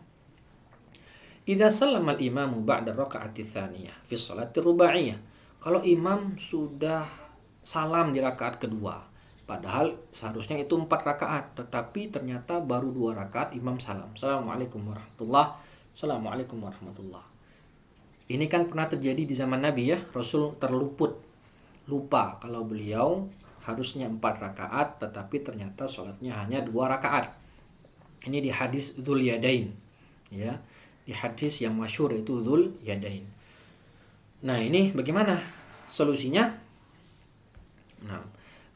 Idza sallama al-imamu ba'da raka'ati tsaniyah fi sholati rubaiyah. Kalau imam sudah salam di rakaat kedua, padahal seharusnya itu 4 rakaat, tetapi ternyata baru 2 rakaat imam salam. Assalamualaikum warahmatullah. Assalamualaikum warahmatullah. Ini kan pernah terjadi di zaman Nabi ya, Rasul lupa kalau beliau harusnya 4 rakaat, tetapi ternyata sholatnya hanya 2 rakaat. Ini di hadis Dzul Yadain ya. Di hadis yang masyhur itu Dzul Yadain. Nah, ini bagaimana solusinya? Nah,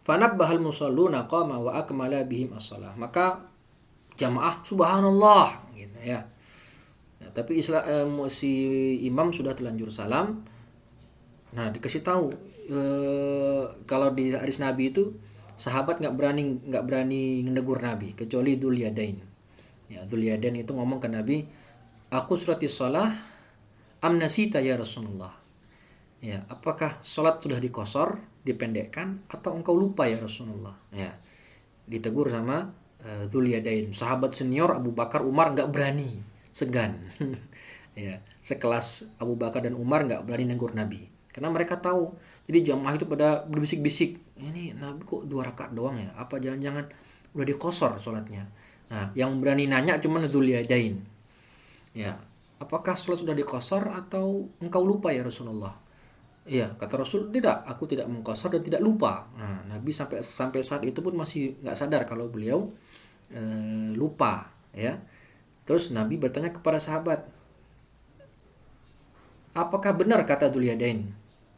fanabbahal musalluna qama wa akmala bihim as-shalah. Maka jamaah subhanallah gitu ya. Nah, tapi si imam sudah terlanjur salam. Nah, dikasih tahu kalau di hadis Nabi itu sahabat nggak berani menegur Nabi kecuali Dzul Yadain. Ya, Dzul Yadain itu ngomong ke Nabi, "Aku surati shalah am nasita ya Rasulullah." Ya, apakah salat sudah dikosor, dipendekkan atau engkau lupa ya Rasulullah? Ya. Ditegur sama Dzul Yadain. Sahabat senior Abu Bakar, Umar nggak berani, segan. Ya, sekelas Abu Bakar dan Umar nggak berani negur Nabi. Karena mereka tahu. Jadi jamaah itu pada berbisik-bisik, "Ini Nabi kok 2 rakaat doang ya? Apa jangan-jangan udah dikosor salatnya?" Nah, yang berani nanya cuma Dzul Yadain. Ya, apakah sholat sudah dikosor atau engkau lupa ya Rasulullah? Iya, kata Rasul, tidak, aku tidak mengkosor dan tidak lupa. Nah, Nabi sampai saat itu pun masih nggak sadar kalau beliau lupa, ya. Terus Nabi bertanya kepada sahabat, apakah benar kata Dzul Yadain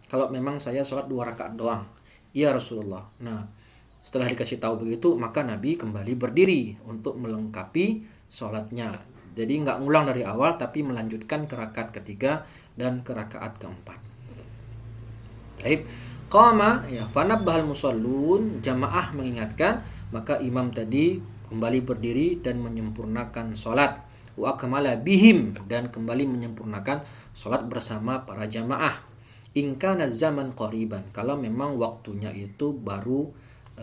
kalau memang saya sholat 2 rakaat doang? Iya Rasulullah. Nah, setelah dikasih tahu begitu, maka Nabi kembali berdiri untuk melengkapi sholatnya. Jadi nggak ngulang dari awal, tapi melanjutkan ke rakaat ketiga dan ke rakaat keempat. Baik, qama ya fanabbahal musallun, jamaah mengingatkan, maka imam tadi kembali berdiri dan menyempurnakan salat. Wa akmala bihim, dan kembali menyempurnakan salat bersama para jamaah. In kana zaman qariban, kalau memang waktunya itu baru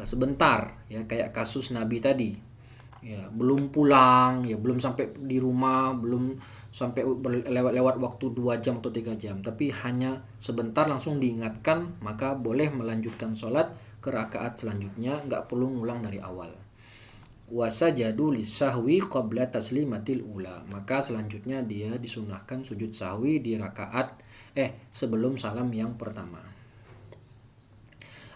sebentar ya, kayak kasus Nabi tadi. Ya, belum pulang, ya belum sampai di rumah, belum sampai lewat waktu 2 jam atau 3 jam, tapi hanya sebentar langsung diingatkan, maka boleh melanjutkan sholat ke rakaat selanjutnya, nggak perlu ngulang dari awal. Wasajadu lisahwi qabla taslimatil ula, maka selanjutnya dia disunahkan sujud sahwi di rakaat sebelum salam yang pertama.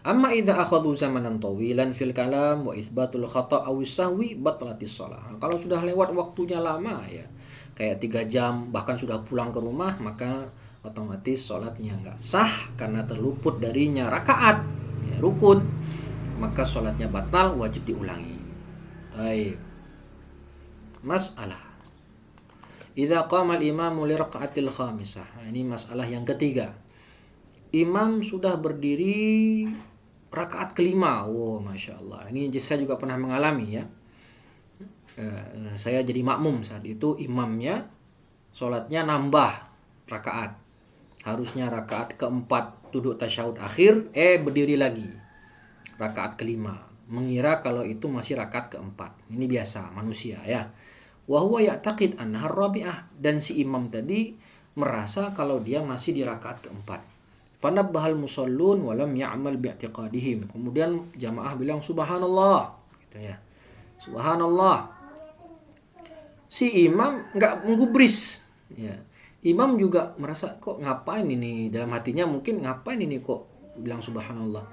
Amma idza akhadhu zamanan tawilan fil kalam wa itsbatul khata' aw sahwi batlatis shalah. Kalau sudah lewat waktunya lama ya, kayak 3 jam bahkan sudah pulang ke rumah, maka otomatis sholatnya nggak sah karena terluput darinya rakaat ya, rukun, maka sholatnya batal, wajib diulangi. Baik. Masalah idza qama al-imamu li raka'atil khamisah. Ini masalah yang ketiga. Imam sudah berdiri rakaat kelima. Wow, Masya Allah. Ini saya juga pernah mengalami ya. Saya jadi makmum saat itu, imamnya sholatnya nambah rakaat. Harusnya rakaat keempat duduk tasyahud akhir, berdiri lagi rakaat kelima. Mengira kalau itu masih rakaat keempat. Ini biasa manusia ya. wa huwa ya'taqid annaha rabi'ah, dan si imam tadi merasa kalau dia masih di rakaat keempat. Fanabbahal musallun wa lam ya'mal bi'tiqadihim. Kemudian jamaah bilang subhanallah, gitu ya. Subhanallah. Si imam nggak menggubris, ya. Imam juga merasa kok ngapain ini, dalam hatinya mungkin ngapain ini kok bilang subhanallah.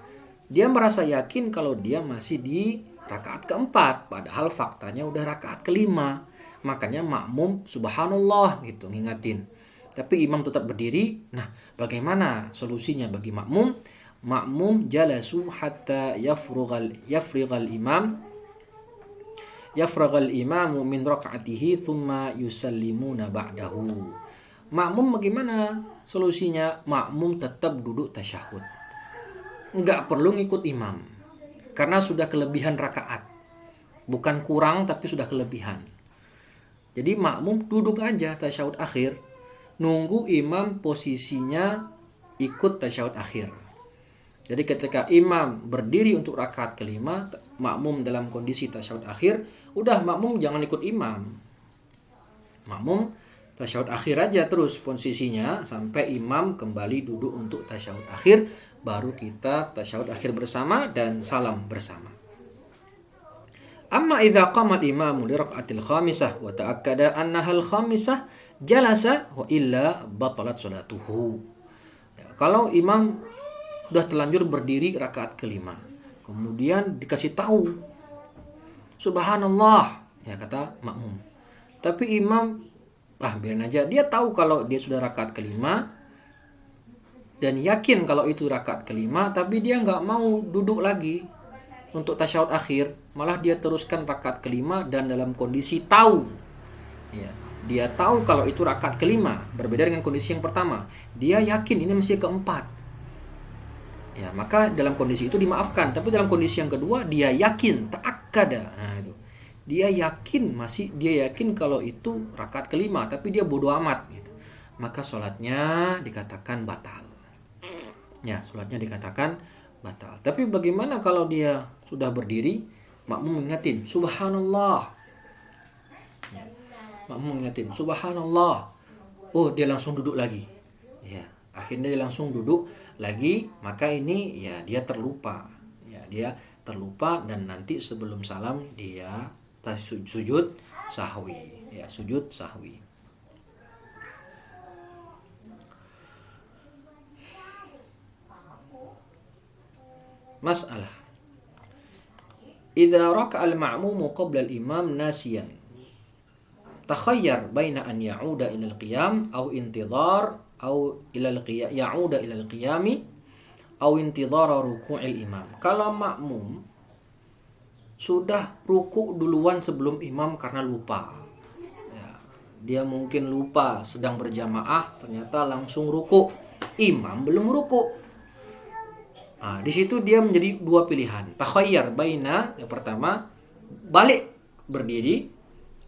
Dia merasa yakin kalau dia masih di rakaat keempat, padahal faktanya udah rakaat kelima. Makanya makmum subhanallah gitu ngingatin. Tapi imam tetap berdiri. Nah, bagaimana solusinya bagi makmum? Makmum jalasu hatta yafrighal imamu min raka'atihi thumma yusallimuna ba'dahu. Makmum bagaimana solusinya? Makmum tetap duduk tasyahud. Enggak perlu ngikut imam. Karena sudah kelebihan rakaat. Bukan kurang tapi sudah kelebihan. Jadi makmum duduk aja tasyahud akhir. Nunggu imam posisinya ikut tasyahud akhir. Jadi ketika imam berdiri untuk rakaat kelima, makmum dalam kondisi tasyahud akhir, udah makmum jangan ikut imam. Makmum tasyahud akhir aja terus posisinya sampai imam kembali duduk untuk tasyahud akhir, baru kita tasyahud akhir bersama dan salam bersama. Amma idza qama al-imamu li raka'atil khamisah wa ta'akkada annaha al-khamisah jalasa wa illa batalat salatuhu. Ya, kalau imam udah terlanjur berdiri rakaat kelima, kemudian dikasih tahu subhanallah, ya kata makmum, tapi imam biarin aja, dia tahu kalau dia sudah rakaat kelima dan yakin kalau itu rakaat kelima, tapi dia nggak mau duduk lagi untuk tasyahud akhir, malah dia teruskan rakaat kelima dan dalam kondisi tahu, ya, dia tahu kalau itu rakaat kelima, berbeda dengan kondisi yang pertama, dia yakin ini masih keempat. Ya, maka dalam kondisi itu dimaafkan. Tapi dalam kondisi yang kedua dia yakin, ta'akkada. Nah, itu. Dia yakin kalau itu rakaat kelima, tapi dia bodoh amat gitu. Maka sholatnya dikatakan batal. Ya, sholatnya dikatakan batal. Tapi bagaimana kalau dia sudah berdiri, makmum mengingatin subhanallah. Ya, makmum mengingatin subhanallah. Oh, dia langsung duduk lagi. Ya, akhirnya dia langsung duduk lagi, maka ini ya dia terlupa, dan nanti sebelum salam dia sujud sahwi, ya, sujud sahwi. Masalah, idza raka'a al-ma'mumu qabla al-imam nasiyan takhayyar baina an ya'uda ila al-qiyam aw intidhar au ilal qiyam ya'uda ilal qiyami au intidhara ruku'il imam. Kalau makmum sudah ruku duluan sebelum imam karena lupa, ya, dia mungkin lupa sedang berjamaah, ternyata langsung ruku, imam belum ruku. Nah, di situ dia menjadi dua pilihan, takhayyar baina, yang pertama balik berdiri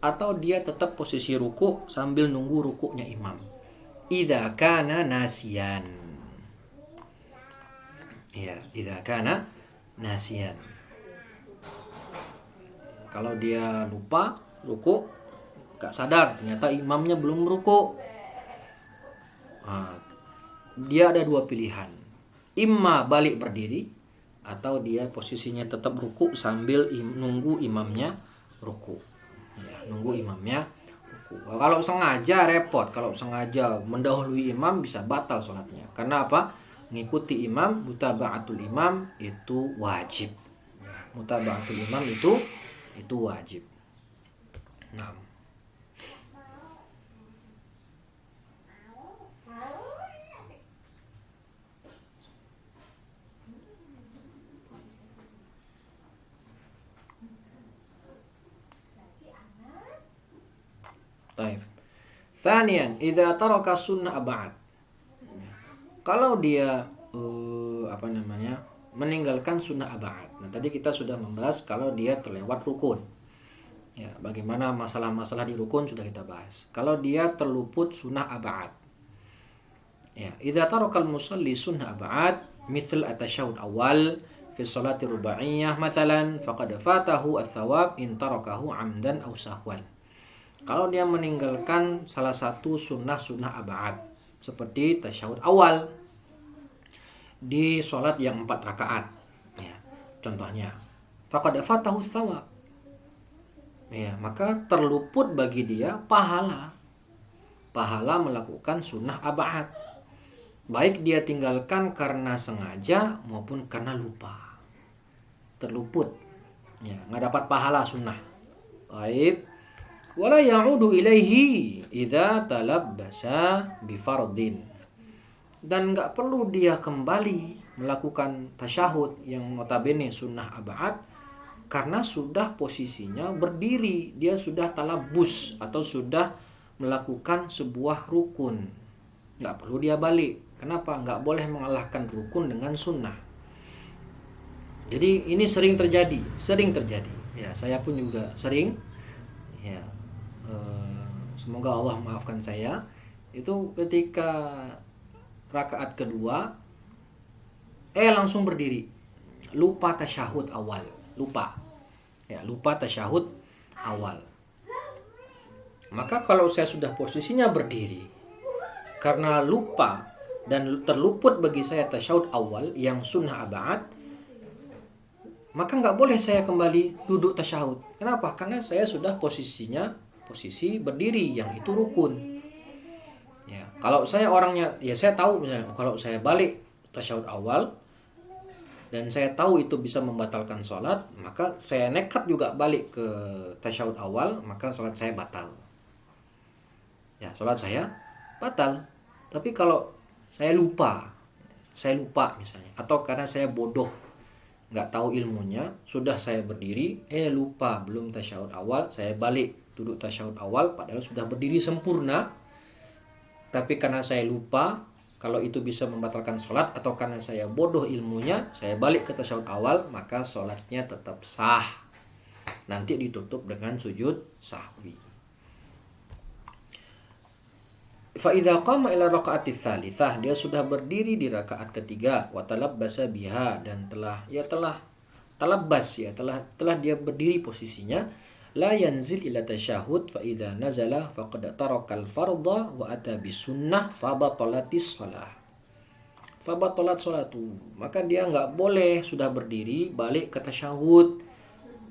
atau dia tetap posisi ruku sambil nunggu rukunya imam. Idza kana nasiyan. Ya, idza kana nasiyan. Kalau dia lupa ruku, gak sadar ternyata imamnya belum ruku. Dia ada dua pilihan. Imma balik berdiri atau dia posisinya tetap ruku sambil nunggu imamnya ruku. Ya, nunggu imamnya. Kalau sengaja repot, kalau sengaja mendahului imam bisa batal sholatnya. Karena apa? Ngikuti imam, mutaba'atul imam itu wajib. Mutaba'atul imam itu wajib. Nah. Taif. Thanian, idza taraka sunnah ab'ad. Kalau dia meninggalkan sunnah ab'ad. Nah, tadi kita sudah membahas kalau dia terlewat rukun. Ya, bagaimana masalah-masalah di rukun sudah kita bahas. Kalau dia terluput sunnah ab'ad. Ya, idza taraka al-musalli sunnah ab'ad, mithl at-tashahhud awal fi sholati rubaiyah mathalan, faqad fatahu ats-thawab in tarakahu 'amdan aw sahwan. Kalau dia meninggalkan salah satu sunnah abad, seperti tasyahud awal di sholat yang 4 rakaat, ya, contohnya, faqad fatahu tsawab, ya, maka terluput bagi dia pahala melakukan sunnah abad, baik dia tinggalkan karena sengaja maupun karena lupa, terluput, ya, nggak dapat pahala sunnah. Baik, wala ya'udu ilaihi idza talabbasa bi fardin, dan nggak perlu dia kembali melakukan tasyahud yang notabene sunnah abad karena sudah posisinya berdiri, dia sudah talabus atau sudah melakukan sebuah rukun. Nggak perlu dia balik. Kenapa? Nggak boleh mengalahkan rukun dengan sunnah. Jadi ini sering terjadi. Ya, saya pun juga sering. Ya, semoga Allah maafkan saya. Itu ketika rakaat kedua, langsung berdiri, lupa tasyahud awal, lupa tasyahud awal. Maka kalau saya sudah posisinya berdiri karena lupa dan terluput bagi saya tasyahud awal yang sunnah abad, maka nggak boleh saya kembali duduk tasyahud. Kenapa? Karena saya sudah posisi berdiri yang itu rukun. Ya, kalau saya orangnya, ya saya tahu misalnya kalau saya balik tasyahud awal dan saya tahu itu bisa membatalkan sholat, maka saya nekat juga balik ke tasyahud awal, maka sholat saya batal. Ya, sholat saya batal. Tapi kalau saya lupa misalnya, atau karena saya bodoh, nggak tahu ilmunya, sudah saya berdiri, lupa belum tasyahud awal, saya balik duduk tasyahud awal, padahal sudah berdiri sempurna. Tapi karena saya lupa kalau itu bisa membatalkan sholat, atau karena saya bodoh ilmunya, saya balik ke tasyahud awal, maka sholatnya tetap sah. Nanti ditutup dengan sujud sahwi. Fa idza qama ila raqa'ati tsalitsah, dia sudah berdiri di rakaat ketiga, wa talabbasa biha, dan telah dia berdiri posisinya, la yanzil ila tasyahud, fa idza nazala faqad tarakal fardha wa ata bisunnah fa batalatis shalah. Fa batalat sholatu, maka dia nggak boleh sudah berdiri balik ke tasyahud,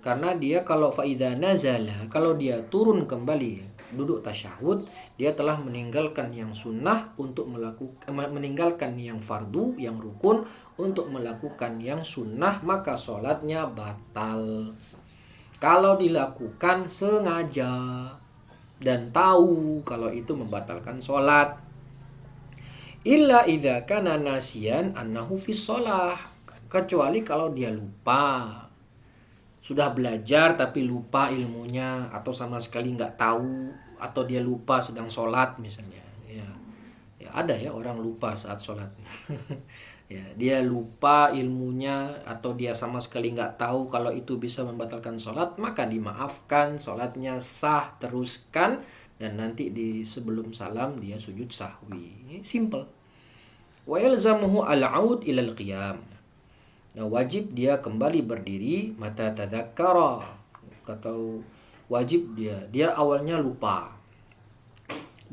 karena dia kalau fa idza nazala, kalau dia turun kembali duduk tasyahud, dia telah meninggalkan yang sunnah untuk meninggalkan yang fardu, yang rukun untuk melakukan yang sunnah, maka sholatnya batal. Kalau dilakukan sengaja dan tahu kalau itu membatalkan sholat. Illa idza kana nasiyan annahu fi sholah, kecuali kalau dia lupa. Sudah belajar tapi lupa ilmunya, atau sama sekali nggak tahu, atau dia lupa sedang sholat misalnya. Ya ada ya orang lupa saat sholat. Ya, dia lupa ilmunya, atau dia sama sekali nggak tahu kalau itu bisa membatalkan sholat, maka dimaafkan, sholatnya sah, teruskan, dan nanti di sebelum salam dia sujud sahwi. Simple. Wa yalzamuhu al-'aud ila al-qiyam. Nah, wajib dia kembali berdiri mata tadzakkara, atau wajib dia awalnya lupa,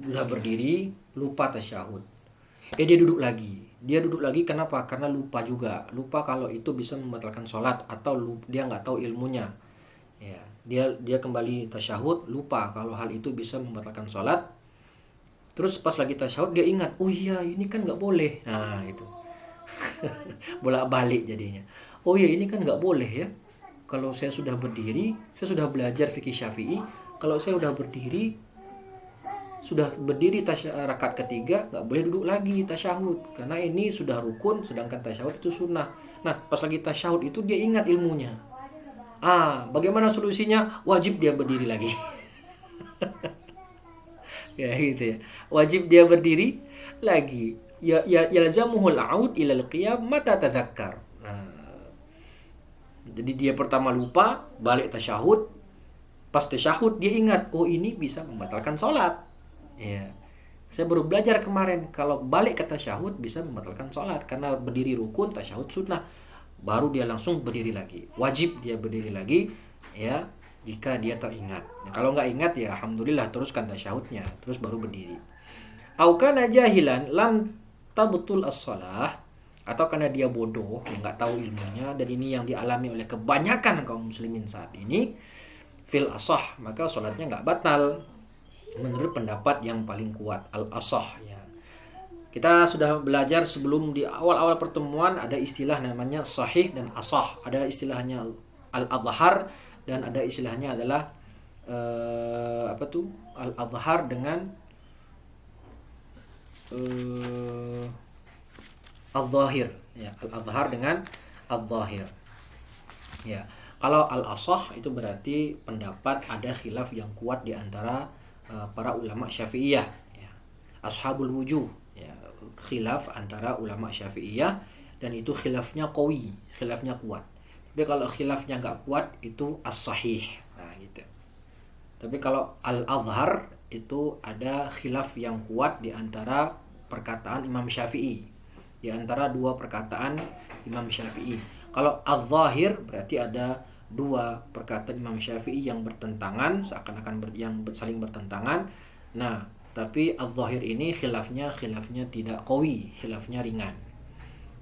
sudah berdiri lupa tasyahud, dia duduk lagi. Kenapa? Karena lupa kalau itu bisa membatalkan sholat, atau dia nggak tahu ilmunya. Ya, dia kembali tasyahud, lupa kalau hal itu bisa membatalkan sholat. Terus pas lagi tasyahud dia ingat, oh iya ini kan nggak boleh. Nah itu bolak-balik jadinya. Oh ya ini kan nggak boleh ya. Kalau saya sudah berdiri, saya sudah belajar fikih Syafi'i, kalau saya sudah berdiri rakaat ketiga, nggak boleh duduk lagi tasyahud, karena ini sudah rukun, sedangkan tasyahud itu sunnah. Nah pas lagi tasyahud itu dia ingat ilmunya. Bagaimana solusinya? Wajib dia berdiri lagi. Ya gitu ya, wajib dia berdiri lagi. Yalzamuhul 'aud ila al-qiyam mata tadzakkar. Jadi dia pertama lupa, balik tasyahud, pas tasyahud dia ingat, oh ini bisa membatalkan sholat. Ya, saya baru belajar kemarin kalau balik ke tasyahud bisa membatalkan sholat, karena berdiri rukun, tasyahud sunnah. Baru dia langsung berdiri lagi, wajib dia berdiri lagi, ya, jika dia teringat. Kalau nggak ingat ya alhamdulillah teruskan tasyahudnya, terus baru berdiri. Au kana jahilan lam tabtul as-shalah, atau karena dia bodoh, yang nggak tahu ilmunya, dan ini yang dialami oleh kebanyakan kaum muslimin saat ini, fil asah, maka sholatnya nggak batal menurut pendapat yang paling kuat, al asah ya. Kita sudah belajar sebelum di awal-awal pertemuan ada istilah namanya sahih dan asah, ada istilahnya al-adhhar dan ada istilahnya adalah al-adhhar dengan al-zahir ya, al-adhhar dengan al-zahir ya. Kalau al-asah itu berarti pendapat ada khilaf yang kuat di antara para ulama Syafi'iyah ya. Ashabul wujuh ya, khilaf antara ulama Syafi'iyah, dan itu khilafnya qawi, khilafnya kuat. Tapi kalau khilafnya nggak kuat itu as-sahih. Nah gitu. Tapi kalau al-adhhar itu ada khilaf yang kuat di antara perkataan Imam Syafi'i, di antara dua perkataan Imam Syafi'i. Kalau al-zahir berarti ada dua perkataan Imam Syafi'i yang bertentangan, seakan-akan saling bertentangan. Nah, tapi al-zahir ini khilafnya tidak qawi, khilafnya ringan.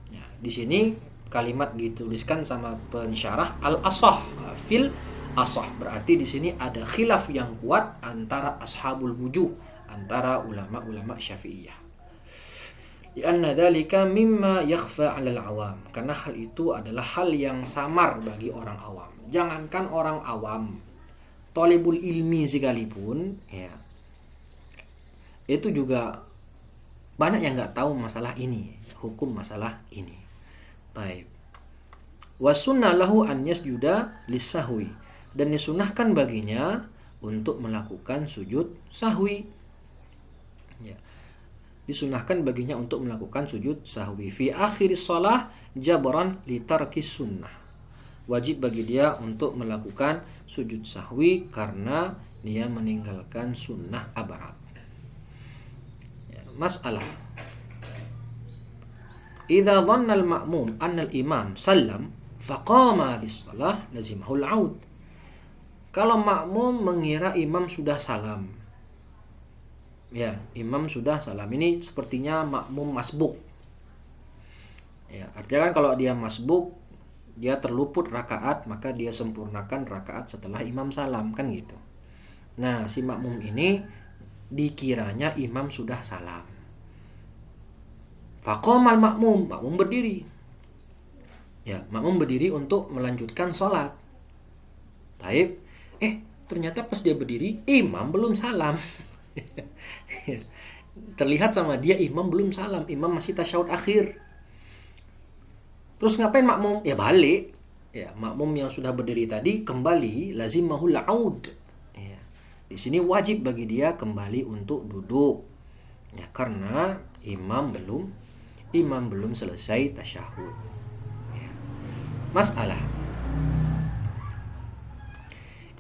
Ya, di sini kalimat dituliskan sama pensyarah al-asah fil asah, berarti di sini ada khilaf yang kuat antara ashabul wujuh, antara ulama-ulama Syafi'iyah. Lianna dzalika mimma yakhfa 'alal awam, karena hal itu adalah hal yang samar bagi orang awam. Jangankan orang awam, thalibul ilmi sekalipun ya, itu juga banyak yang nggak tahu masalah ini, hukum masalah ini. Taib. Wa sunnah lahu an yasjuda lis-sahwi, dan disunahkan baginya untuk melakukan sujud sahwi. Ya. Disunahkan baginya untuk melakukan sujud sahwi fi akhiris shalah jabran li tarkis sunnah. Wajib bagi dia untuk melakukan sujud sahwi karena dia meninggalkan sunnah ab'ad. Ya, masalah. Idza dhanna al-ma'mum anna al-imam sallam faqama lis-shalah lazimahu al-'aud. Kalau makmum mengira imam sudah salam, ya, imam sudah salam. Ini sepertinya makmum masbuk. Ya, artinya kan kalau dia masbuk, dia terluput rakaat, maka dia sempurnakan rakaat setelah imam salam, kan gitu. Nah, si makmum ini dikiranya imam sudah salam. Faqamal makmum, makmum berdiri. Ya, makmum berdiri untuk melanjutkan sholat. Taib. Ternyata pas dia berdiri, imam belum salam. Terlihat sama dia imam belum salam, imam masih tasyahud akhir. Terus ngapain makmum? Ya balik. Ya, makmum yang sudah berdiri tadi kembali, lazimahul aud. Ya, di sini wajib bagi dia kembali untuk duduk. Ya, karena imam belum selesai tasyahud. Ya. Masalah.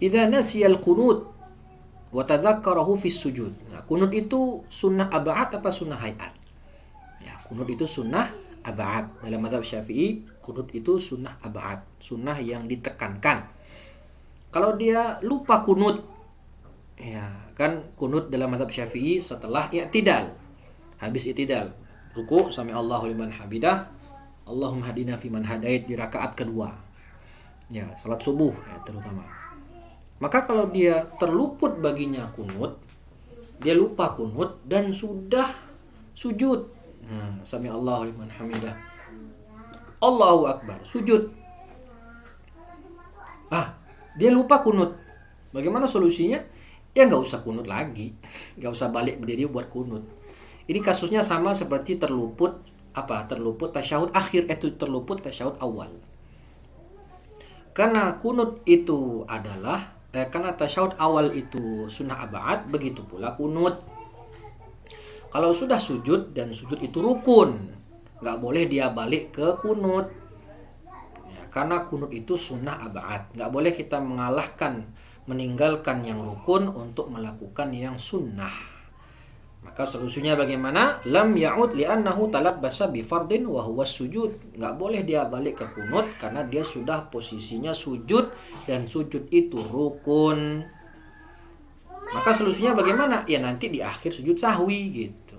Idza nasiyal qunut wa tadzakkarahu fis sujud. Nah, kunut itu sunnah ab'ad apa sunnah hayat? Ya, kunut itu sunnah ab'ad. Dalam mazhab Syafi'i, kunut itu sunnah ab'ad, sunnah yang ditekankan. Kalau dia lupa kunut, ya kan kunut dalam mazhab Syafi'i setelah i'tidal. Habis i'tidal, ruku' sami Allahu liman hamidah, Allahumma hadina fiman hadait di rakaat kedua. Ya, salat subuh ya terutama. Maka kalau dia terluput baginya kunut, dia lupa kunut dan sudah sujud. Nah, sami Allahu liman hamidah, Allahu akbar, sujud. Dia lupa kunut. Bagaimana solusinya? Ya nggak usah kunut lagi, nggak usah balik berdiri buat kunut. Ini kasusnya sama seperti terluput tasyahud akhir, itu terluput tasyahud awal. Karena kunut itu adalah karena tasyahud awal itu sunnah ab'ad, begitu pula kunut. Kalau sudah sujud, dan sujud itu rukun, nggak boleh dia balik ke kunut. Ya, karena kunut itu sunnah ab'ad, nggak boleh kita mengalahkan, meninggalkan yang rukun untuk melakukan yang sunnah. Maka solusinya bagaimana? Lam ya'ud li'annahu talabbasa bi fardin wa huwa sujud. Enggak boleh dia balik ke kunut karena dia sudah posisinya sujud, dan sujud itu rukun. Maka solusinya bagaimana? Ya nanti di akhir sujud sahwi gitu.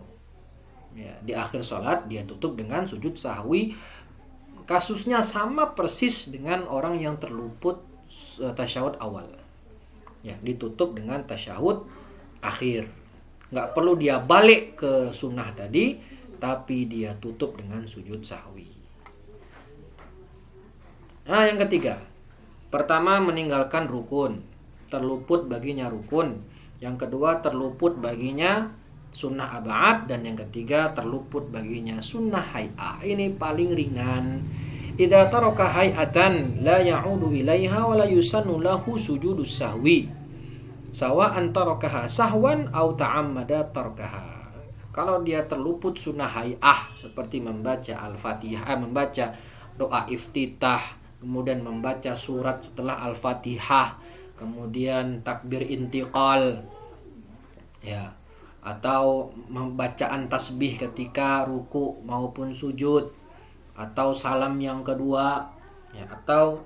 Ya, di akhir sholat dia tutup dengan sujud sahwi. Kasusnya sama persis dengan orang yang terluput tasyahud awal. Ya, ditutup dengan tasyahud akhir. Nggak perlu dia balik ke sunnah tadi, tapi dia tutup dengan sujud sahwi. Nah, yang ketiga, pertama meninggalkan rukun, terluput baginya rukun. Yang kedua, terluput baginya sunnah ab'ad. Dan yang ketiga, terluput baginya sunnah hay'ah. Ini paling ringan. Idza taraka hay'atan la ya'udu ilaiha wa la yusannu lahu sujudus sahwi. Sawa antarakaha sahwan au ta'ammada tarkaha. Kalau dia terluput sunnah hay'ah seperti membaca Al-Fatihah, membaca doa iftitah, kemudian membaca surat setelah Al-Fatihah, kemudian takbir intiqal, ya, atau membacaan tasbih ketika ruku maupun sujud, atau salam yang kedua, ya, atau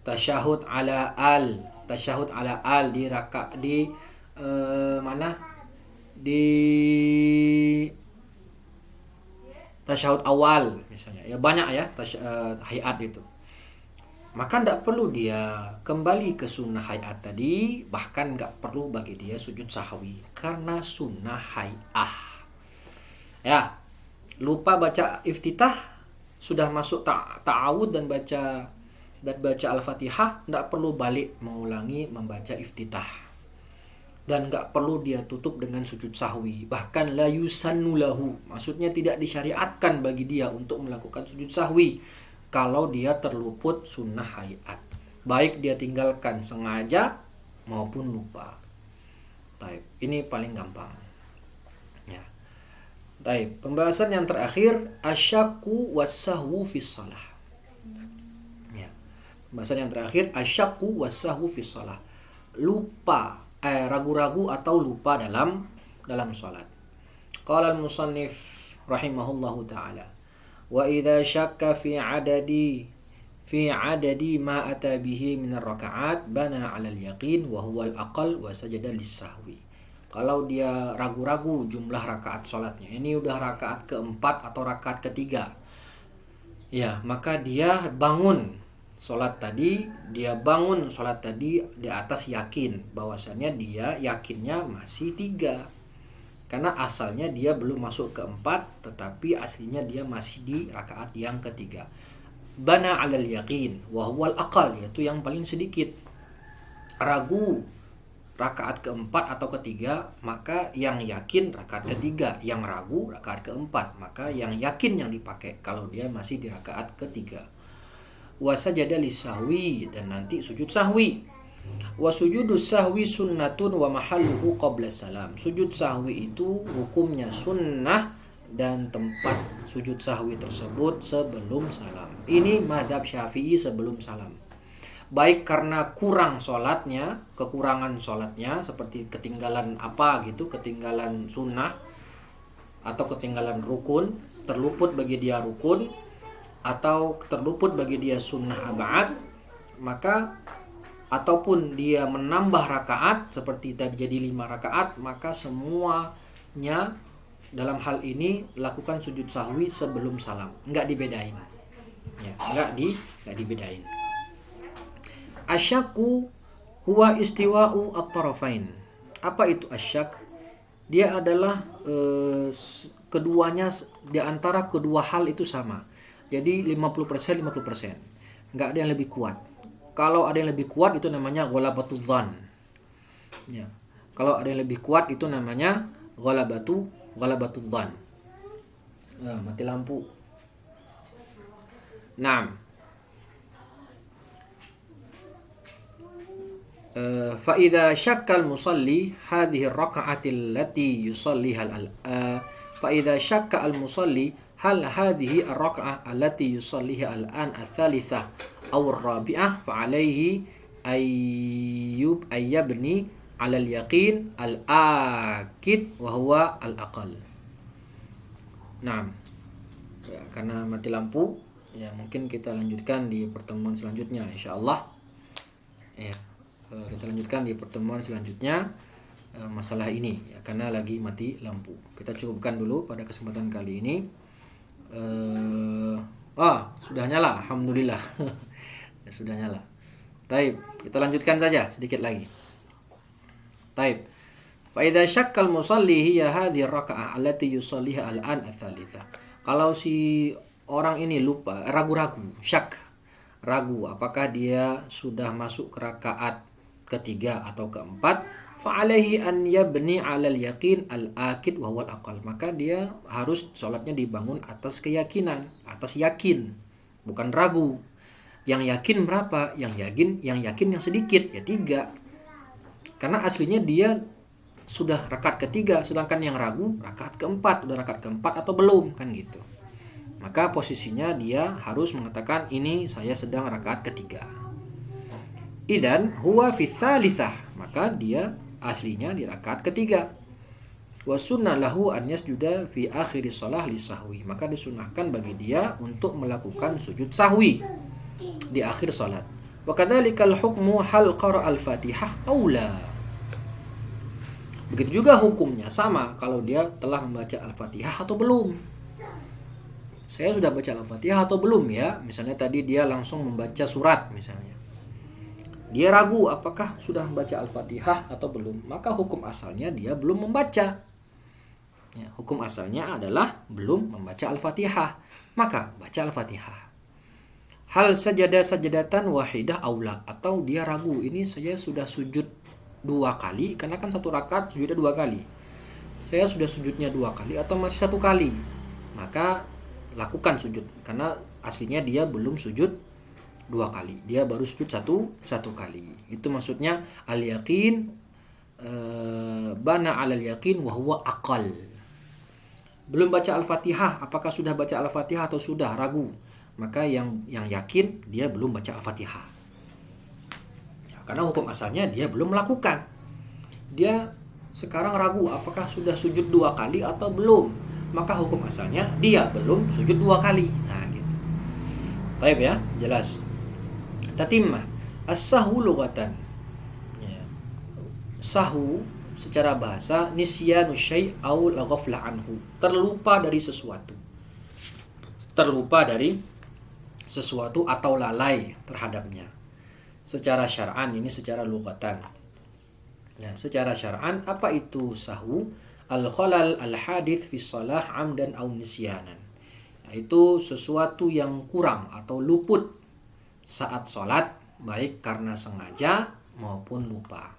tasyahud ala al di mana di tasyahud awal misalnya, ya banyak ya hayat itu. Maka tidak perlu dia kembali ke sunnah hayat tadi, bahkan nggak perlu bagi dia sujud sahwi karena sunnah hayat. Ya, lupa baca iftitah, sudah masuk ta'awud dan baca Al-Fatihah, tidak perlu balik mengulangi membaca iftitah. Dan nggak perlu dia tutup dengan sujud sahwi. Bahkan la yusannu lahu, maksudnya tidak disyariatkan bagi dia untuk melakukan sujud sahwi kalau dia terluput sunnah hayat, baik dia tinggalkan sengaja maupun lupa. Taib, ini paling gampang. Ya. Taib, pembahasan yang terakhir, asyakku wassahwu fis shalah. Bahasan yang terakhir, asyakku wassahwu fis shalah. Lupa, ragu-ragu atau lupa dalam salat. Qala al-musannif rahimahullahu taala, wa idza syakka fi adadi ma ata bihi min ar-raka'at bana 'ala al-yaqin wa huwa al-aqall wa sajada lis-sahwi. Kalau dia ragu-ragu jumlah rakaat salatnya, ini udah rakaat keempat atau rakaat ketiga, ya, maka dia bangun sholat tadi di atas yakin bahwasannya dia yakinnya masih 3, karena asalnya dia belum masuk ke 4, tetapi aslinya dia masih di rakaat yang ketiga. Bana 'alal yaqin wa huwal aqal, yaitu yang paling sedikit. Ragu rakaat keempat atau ketiga, maka yang yakin rakaat ketiga, yang ragu rakaat keempat, maka yang yakin yang dipakai kalau dia masih di rakaat ketiga. Wa sajada lisahwi, dan nanti sujud sahwi. Wa sujudus sahwi sunnatun wa mahalluhu qabla salam. Sujud sahwi itu hukumnya sunnah dan tempat sujud sahwi tersebut sebelum salam. Ini mazhab Syafi'i sebelum salam. Baik karena kekurangan sholatnya seperti ketinggalan apa gitu, ketinggalan sunnah atau ketinggalan rukun, terluput bagi dia rukun, atau terluput bagi dia sunnah ab'ad, maka ataupun dia menambah rakaat seperti tadi jadi 5 rakaat, maka semuanya dalam hal ini lakukan sujud sahwi sebelum salam, enggak dibedain. Ya, enggak dibedain. Asyaku huwa istiwa'u at-tarafain. Apa itu asyak? Dia adalah keduanya, di antara kedua hal itu sama. Jadi 50%. Enggak ada yang lebih kuat. Kalau ada yang lebih kuat itu namanya ghalabatul dzan. Ya. Kalau ada yang lebih kuat itu namanya ghalabatul dzan. Mati lampu. Naam. فإذا شك المصلي هذه الركعة التي يصليها فإذا شك المصلي هل هذه الركعة التي يصليها الآن الثالثة أو الرابعة فعليه أن يبني 'alal yaqin al-akid wa huwa al-aqal. Nah, ya, karena mati lampu, ya mungkin kita lanjutkan di pertemuan selanjutnya insyaallah. Ya, kita lanjutkan di pertemuan selanjutnya masalah ini ya, karena lagi mati lampu. Kita cukupkan dulu pada kesempatan kali ini. Sudah nyala, alhamdulillah. Ya, sudah nyala. Taib, kita lanjutkan saja sedikit lagi. Taib. Fa idza syakkal musalli hiya hadhihi ar-raka'ah allati yusalliha al-an ats-tsalitsah. Kalau si orang ini lupa, ragu-ragu, ragu apakah dia sudah masuk ke rakaat ketiga atau keempat, fa alaihi an yabni 'alal yaqin al-akid wa huwa al-aqal. Maka dia harus sholatnya dibangun atas keyakinan, atas yakin, bukan ragu. Yang yakin berapa? Yang yakin yang sedikit, ya 3. Karena aslinya dia sudah rakaat ketiga, sedangkan yang ragu rakaat keempat, udah rakaat keempat atau belum, kan gitu. Maka posisinya dia harus mengatakan ini saya sedang rakaat ketiga. Idzan huwa fi tsalitsah, maka dia aslinya di rakaat ketiga. Wa sunnah lahu an yasjuda fi akhir shalah li sahwi, maka disunahkan bagi dia untuk melakukan sujud sahwi di akhir salat. Wa kadzalikal hukmu hal qara al-Fatihah aula. Begitu juga hukumnya sama kalau dia telah membaca Al-Fatihah atau belum. Saya sudah baca Al-Fatihah atau belum ya? Misalnya tadi dia langsung membaca surat misalnya. Dia ragu apakah sudah membaca Al-Fatihah atau belum, maka hukum asalnya dia belum membaca. Ya, hukum asalnya adalah belum membaca Al-Fatihah. Maka baca Al-Fatihah. Hal sajadatan wahidah aula, atau dia ragu ini saya sudah sujud 2 kali, karena kan 1 rakaat sujudnya 2 kali. Saya sudah sujudnya 2 kali atau masih 1 kali. Maka lakukan sujud, karena aslinya dia belum sujud 2 kali. Dia baru sujud 1 kali. Itu maksudnya al-yaqin bana 'alal yaqin wa huwa aqal. Belum baca Al-Fatihah, apakah sudah baca Al-Fatihah atau sudah, ragu. Maka yang yakin dia belum baca Al-Fatihah. Ya, karena hukum asalnya dia belum melakukan. Dia sekarang ragu apakah sudah sujud 2 kali atau belum. Maka hukum asalnya dia belum sujud 2 kali. Nah, gitu. Baik ya, jelas. Tatimah as-sahwu lughatan. Ya. Sahwu secara bahasa nisyanu syai' au al-ghaflah anhu. Terlupa dari sesuatu. Terlupa dari sesuatu atau lalai terhadapnya. Secara syar'an, ini secara lughatan. Nah, secara syar'an apa itu sahwu? Al-khalal al-hadits fi shalah amdan aw nisyanan. Yaitu sesuatu yang kurang atau luput saat salat, baik karena sengaja maupun lupa.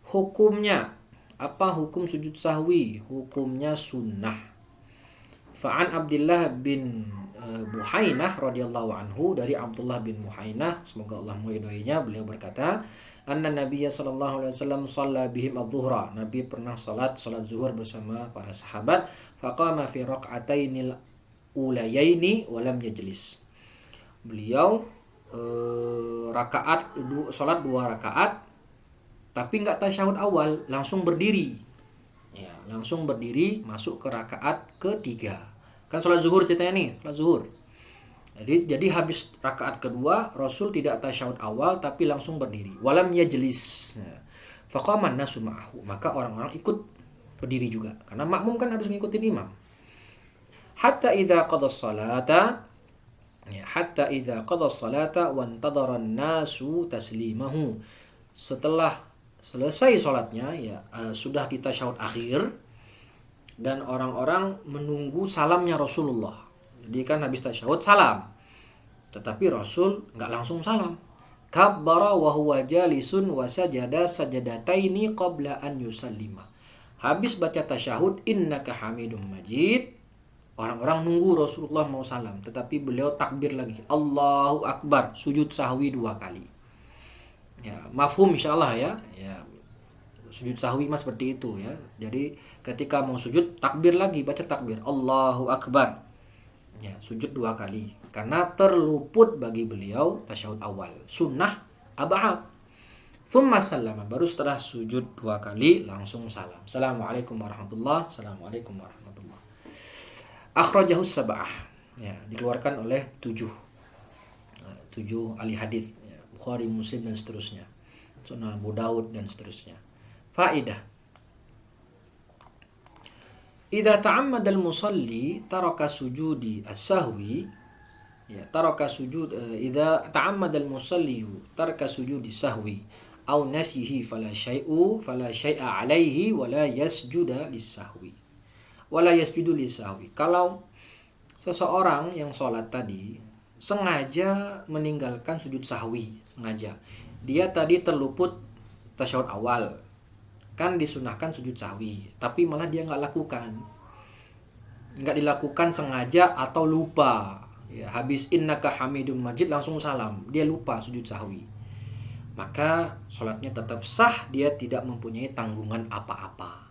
Hukumnya apa? Hukum sujud sahwi, hukumnya sunnah. Fa'an Abdullah bin Buhainah radhiyallahu anhu, dari Abdullah bin Buhainah, semoga Allah meridhoinya, beliau berkata, anna Nabiya sallallahu alaihi wasallam shalla bihim adh-dhuhra. Nabi pernah salat zuhur bersama para sahabat, faqama fi raq'atainil ulayaini wa lam yajlis. Beliau salat 2 rakaat tapi enggak tasyahud awal, langsung berdiri. Ya, langsung berdiri masuk ke rakaat ketiga. Kan sholat zuhur ceritanya nih, sholat zuhur. Jadi habis rakaat kedua Rasul tidak tasyahud awal tapi langsung berdiri. Walam yajlis. Faqaman nasu ma'ahu. Maka orang-orang ikut berdiri juga. Karena makmum kan harus ngikutin imam. Hatta idza qada as-salata wa intadara an-nasu taslimahu. Setelah selesai sholatnya, sudah di tasyahud akhir dan orang-orang menunggu salamnya Rasulullah. Jadi kan habis tasyahud salam, tetapi Rasul nggak langsung salam. Kabbara wa huwa jalisun wa sajada sajadataini qabla an yusallima. Habis baca tasyahud innaka hamidum majid, orang-orang nunggu Rasulullah mau salam, tetapi beliau takbir lagi, Allahu Akbar, sujud sahwi 2 kali. Ya, mafhum insyaallah ya. Sujud sahwi mas seperti itu ya. Jadi ketika mau sujud takbir lagi, baca takbir Allahu Akbar. Ya, sujud 2 kali karena terluput bagi beliau tasyahud awal. Sunnah ab'ad. Thumma sallama, baru setelah sujud 2 kali langsung salam. Assalamualaikum warahmatullahi, assalamualaikum warahmatullahi. Akhrajahu sab'ah, ya, dikeluarkan oleh 7 ahli hadis, ya, Bukhari, Muslim dan seterusnya, Sunan Abu Daud dan seterusnya. Faidah: idza ta'ammada al-musalli taraka sujudi as-sahwi, ya, taraka sujud idza ta'ammada al-musalli taraka sujudi sahwi aw nasihi fala syai'a alaihi wala yasjuda lis-sahwi. Kalau seseorang yang sholat tadi sengaja meninggalkan sujud sahwi, sengaja, dia tadi terluput tasyahud awal, kan disunahkan sujud sahwi, tapi malah dia nggak dilakukan sengaja atau lupa, ya, habis innaka hamidum majid langsung salam, dia lupa sujud sahwi, maka sholatnya tetap sah, dia tidak mempunyai tanggungan apa-apa.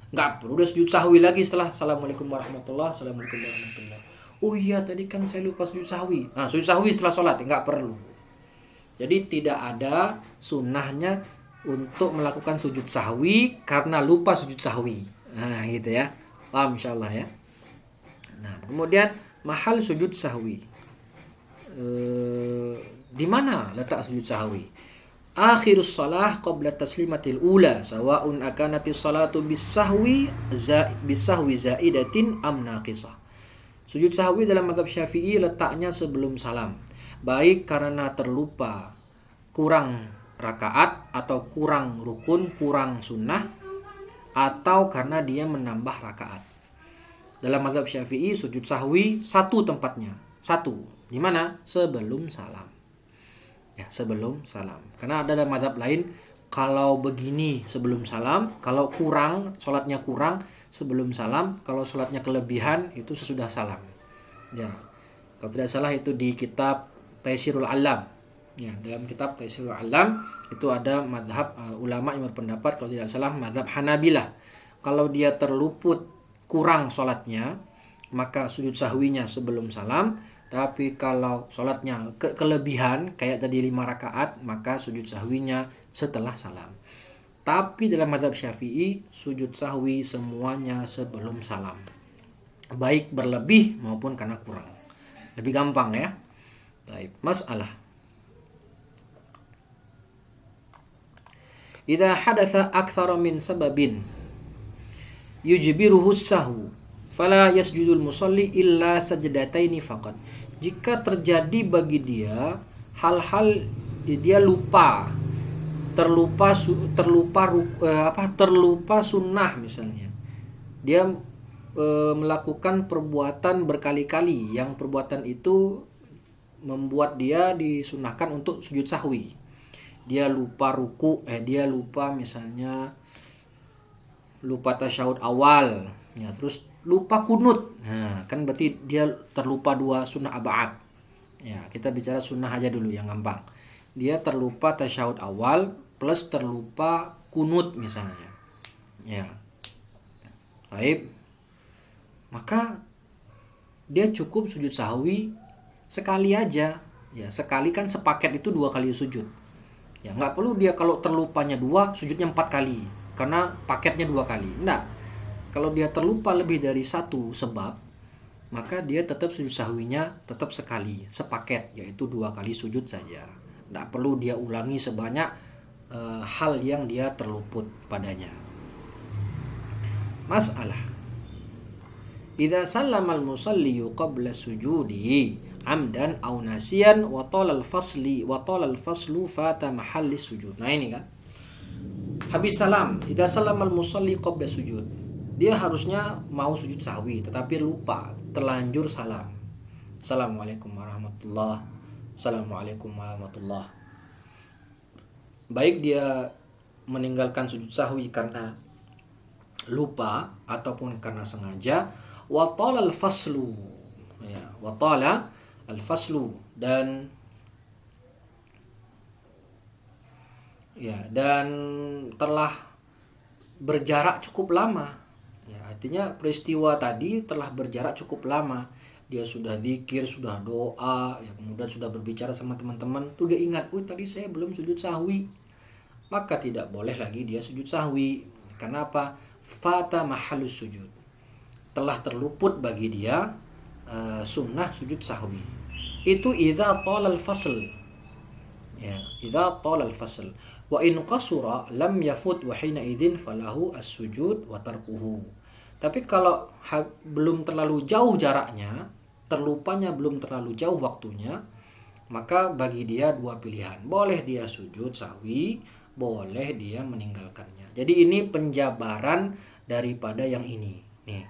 Nggak perlu udah sujud sahwi lagi setelah assalamualaikum warahmatullahi, assalamualaikum warahmatullahi. Oh iya, tadi kan saya lupa sujud sahwi. Nah, sujud sahwi setelah sholat, nggak perlu. Jadi tidak ada sunnahnya untuk melakukan sujud sahwi karena lupa sujud sahwi. Nah, gitu ya. Paham insyaallah ya. Nah, kemudian mahal sujud sahwi. Di mana letak sujud sahwi? Akhirus shalah qabla taslimatil ula, sawa'un akanatis salatu bisahwi zaidatin am naqisah. Sujud sahwi dalam mazhab Syafi'i letaknya sebelum salam, baik karena terlupa kurang rakaat atau kurang rukun, kurang sunnah, atau karena dia menambah rakaat. Dalam mazhab Syafi'i sujud sahwi satu tempatnya, di mana? Sebelum salam. Ya, sebelum salam. Karena ada dalam mazhab lain kalau begini sebelum salam, kalau kurang, sholatnya kurang sebelum salam, kalau sholatnya kelebihan itu sesudah salam. Ya, kalau tidak salah itu di kitab Taisirul Alam. Ya, dalam kitab Taisirul Alam itu ada mazhab ulama yang berpendapat, kalau tidak salah mazhab Hanabilah, kalau dia terluput kurang sholatnya maka sujud sahwinya sebelum salam. Tapi kalau sholatnya kelebihan kayak tadi 5 rakaat, maka sujud sahwinya setelah salam. Tapi dalam mazhab Syafi'i sujud sahwi semuanya sebelum salam, baik berlebih maupun karena kurang. Lebih gampang ya. Baik, masalah. Idza hadatsa aktsara min sababin yujbiruhu sahwu fala yasjudul musalli illa sajdataini faqat. Jika terjadi bagi dia hal-hal dia terlupa sunnah misalnya, dia melakukan perbuatan berkali-kali yang perbuatan itu membuat dia disunahkan untuk sujud sahwi. Dia lupa ruku, dia lupa misalnya lupa tasyahud awal, ya, terus lupa kunut. Nah, kan berarti dia terlupa 2 sunnah ab'ad. Ya, kita bicara sunnah aja dulu yang gampang. Dia terlupa tasyahud awal plus terlupa kunut misalnya. Ya. Baik. Maka dia cukup sujud sahwi sekali aja. Ya, sekali kan sepaket itu 2 kali sujud. Ya, nggak perlu dia kalau terlupanya 2, sujudnya 4 kali. Karena paketnya 2 kali. Enggak. Kalau dia terlupa lebih dari 1 sebab, maka dia tetap sujud sahwinya tetap sekali, sepaket, yaitu 2 kali sujud saja. Tidak perlu dia ulangi sebanyak hal yang dia terluput padanya. Masalah. Idza sallama al-musalli qabla sujudi amdan aw nasiyan wa tala al-faslu fata mahalli sujud. Nah ini kan. Habis salam, idza sallama al-musalli qabla sujud. Dia harusnya mau sujud sahwi tetapi lupa, terlanjur salam. Assalamualaikum warahmatullahi, assalamualaikum warahmatullahi. Baik dia meninggalkan sujud sahwi karena lupa ataupun karena sengaja, wa tala al-faslu. Ya, wa tala al-faslu, dan telah berjarak cukup lama. Ya, artinya peristiwa tadi telah berjarak cukup lama. Dia sudah zikir, sudah doa, ya, kemudian sudah berbicara sama teman-teman, tuh dia ingat, tadi saya belum sujud sahwi. maka tidak boleh lagi dia sujud sahwi. Kenapa? Fata mahallus sujud. Telah terluput bagi dia sunnah sujud sahwi. Itu idza talal fasl. Ya, idza talal fasl. Wa in qasura lam yafut wa hina idzin falahu as-sujud wa tarkuhu. Tapi kalau belum terlalu jauh jaraknya, terlupanya belum terlalu jauh waktunya, maka bagi dia dua pilihan. Boleh dia sujud sahwi, boleh dia meninggalkannya. Jadi ini penjabaran daripada yang ini. Nih.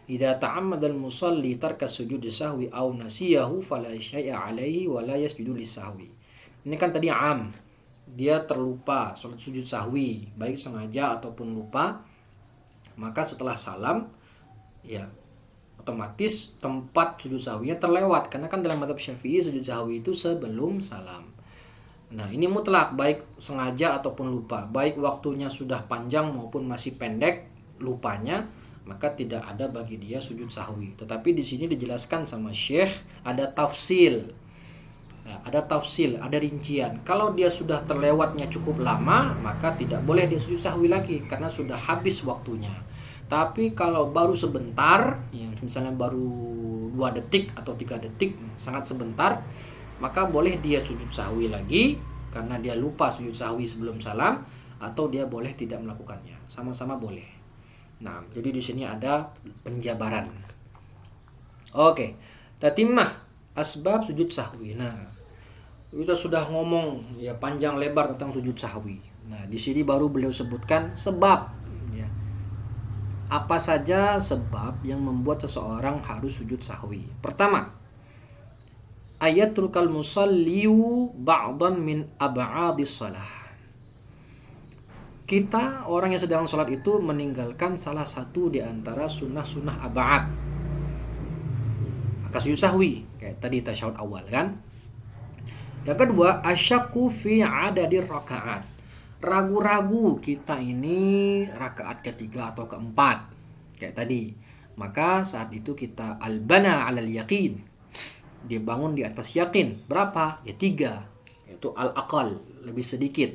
Idza ta'ammada al-musalli tarka sujud sahwi aw nasiyahu fala syai'a 'alaihi wa la yasjudu lis-sahwi. Ini kan tadi am. Dia terlupa salat sujud sahwi, baik sengaja ataupun lupa. Maka setelah salam, ya otomatis tempat sujud sahwinya terlewat, karena kan dalam mazhab Syafi'i sujud sahwi itu sebelum salam. Nah, ini mutlak, baik sengaja ataupun lupa, baik waktunya sudah panjang maupun masih pendek lupanya, maka tidak ada bagi dia sujud sahwi. Tetapi di sini dijelaskan sama Syekh ada tafsil. Nah, ada tafsil, ada rincian. Kalau dia sudah terlewatnya cukup lama, maka tidak boleh dia sujud sahwi lagi karena sudah habis waktunya. Tapi kalau baru sebentar, ya misalnya baru 2 detik atau 3 detik, sangat sebentar, maka boleh dia sujud sahwi lagi karena dia lupa sujud sahwi sebelum salam, atau dia boleh tidak melakukannya. Sama-sama boleh. Nah, jadi di sini ada penjabaran. Oke, tatimah asbab sujud sahwi. Nah, kita sudah ngomong ya panjang lebar tentang sujud sahwi. Nah, di sini baru beliau sebutkan sebab, ya. Apa saja sebab yang membuat seseorang harus sujud sahwi? Pertama, ayatrukal musalliu ba'dan min ab'adis shalah. Kita orang yang sedang sholat itu meninggalkan salah satu di antara sunnah-sunnah ab'ad. Maka sujud sahwi, kayak tadi tasyahud awal kan. Yang kedua, asyakku fi adadir rakaat. Ragu-ragu kita ini rakaat ketiga atau keempat, kayak tadi. Maka saat itu kita albana alal yakin. Dia bangun di atas yakin. Berapa? Ya 3. Yaitu al-aqal, lebih sedikit.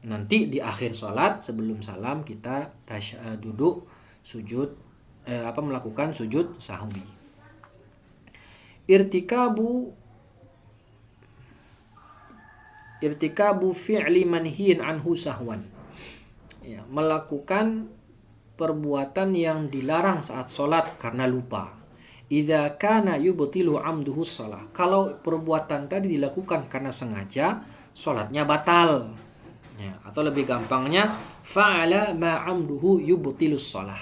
Nanti di akhir sholat sebelum salam kita duduk sujud melakukan sujud sahwi. Irtikabu fi'li manhiin anhu sahwan. Ya, melakukan perbuatan yang dilarang saat sholat karena lupa. Idza kana yubtilu amduhu shalah. Kalau perbuatan tadi dilakukan karena sengaja, sholatnya batal. Ya, atau lebih gampangnya, fa'ala ma amduhu yubtilus shalah.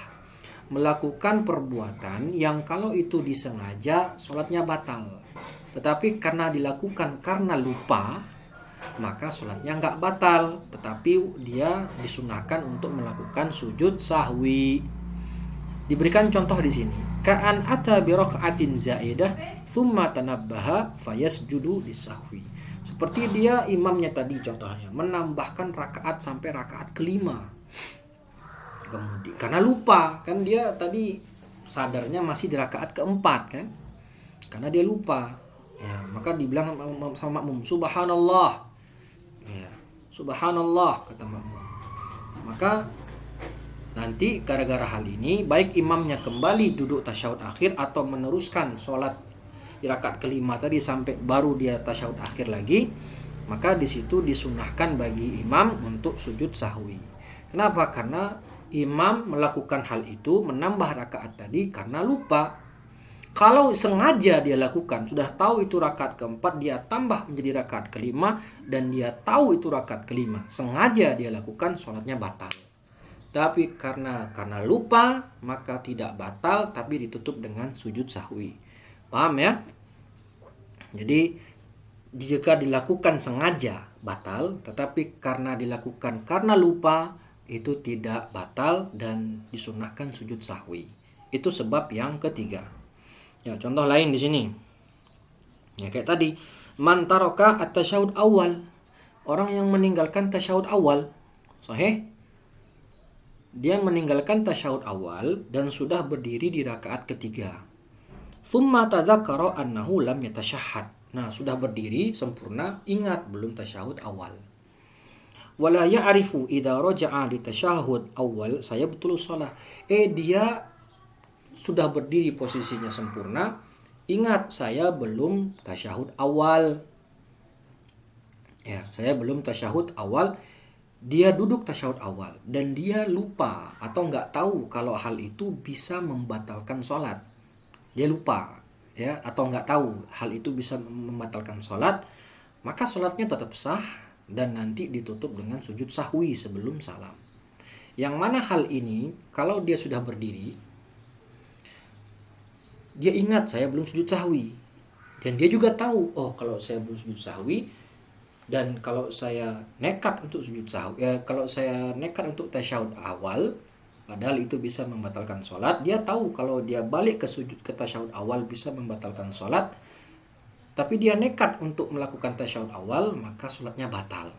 Melakukan perbuatan yang kalau itu disengaja, sholatnya batal. Tetapi karena dilakukan karena lupa, maka sholatnya nggak batal, tetapi dia disunahkan untuk melakukan sujud sahwi. Diberikan contoh di sini. Ka'an ata bi raka'atin zaidah thumma tanabbaha fayasjudu lisahwi. Seperti dia imamnya tadi contohnya menambahkan rakaat sampai rakaat kelima. Kemudian karena lupa, kan dia tadi sadarnya masih di rakaat keempat kan? Karena dia lupa. Ya, maka dibilang sama makmum, subhanallah. Ya, subhanallah kata makmum. Maka nanti gara-gara hal ini, baik imamnya kembali duduk tasyahud akhir atau meneruskan sholat di rakaat kelima tadi sampai baru dia tasyahud akhir lagi, maka di situ disunahkan bagi imam untuk sujud sahwi. Kenapa? Karena imam melakukan hal itu menambah rakaat tadi karena lupa. Kalau sengaja dia lakukan, sudah tahu itu rakaat keempat, dia tambah menjadi rakaat kelima, dan dia tahu itu rakaat kelima, sengaja dia lakukan, sholatnya batal. Tapi karena lupa, maka tidak batal, tapi ditutup dengan sujud sahwi. Paham ya? Jadi jika dilakukan sengaja batal, tetapi karena dilakukan karena lupa, itu tidak batal dan disunahkan sujud sahwi. Itu sebab yang ketiga. Ya, contoh lain di sini. Ya, kayak tadi, man taraka at-tasyahud awal. Orang yang meninggalkan tasyahud awal, sahih? Dia meninggalkan tasyahud awal dan sudah berdiri di rakaat ketiga. Tsumma tadzakkara annahu lam yatashahhad. Nah, sudah berdiri sempurna, ingat belum tasyahud awal. wala ya'rifu idza raja'a li tasyahhud awal sayabtulu shalah. Dia sudah berdiri posisinya sempurna, ingat saya belum tasyahud awal. Ya, saya belum tasyahud awal. Dia duduk tasyahud awal dan dia lupa atau nggak tahu kalau hal itu bisa membatalkan sholat. Dia lupa, ya, atau nggak tahu hal itu bisa membatalkan sholat, maka sholatnya tetap sah dan nanti ditutup dengan sujud sahwi sebelum salam. Yang mana hal ini kalau dia sudah berdiri, dia ingat saya belum sujud sahwi, dan dia juga tahu, oh kalau saya belum sujud sahwi, dan kalau saya nekat untuk sujud sahwi, kalau saya nekat untuk tasyahud awal, padahal itu bisa membatalkan sholat. Dia tahu kalau dia balik ke sujud ke tasyahud awal bisa membatalkan sholat, tapi dia nekat untuk melakukan tasyahud awal, maka sholatnya batal.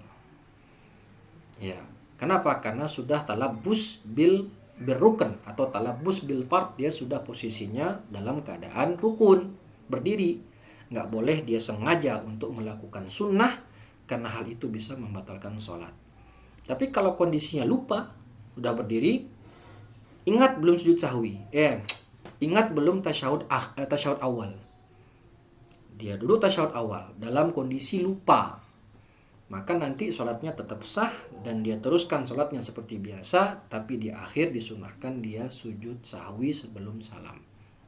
Ya, kenapa? Karena sudah talabus bil rukun atau talabus bil fard, dia sudah posisinya dalam keadaan rukun, berdiri. Nggak boleh dia sengaja untuk melakukan sunnah, karena hal itu bisa membatalkan sholat. Tapi kalau kondisinya lupa, udah berdiri, ingat belum sujud sahwi, ingat belum tasyahud awal, dia duduk tasyahud awal dalam kondisi lupa, maka nanti sholatnya tetap sah dan dia teruskan sholatnya seperti biasa, tapi di akhir disunahkan dia sujud sahwi sebelum salam.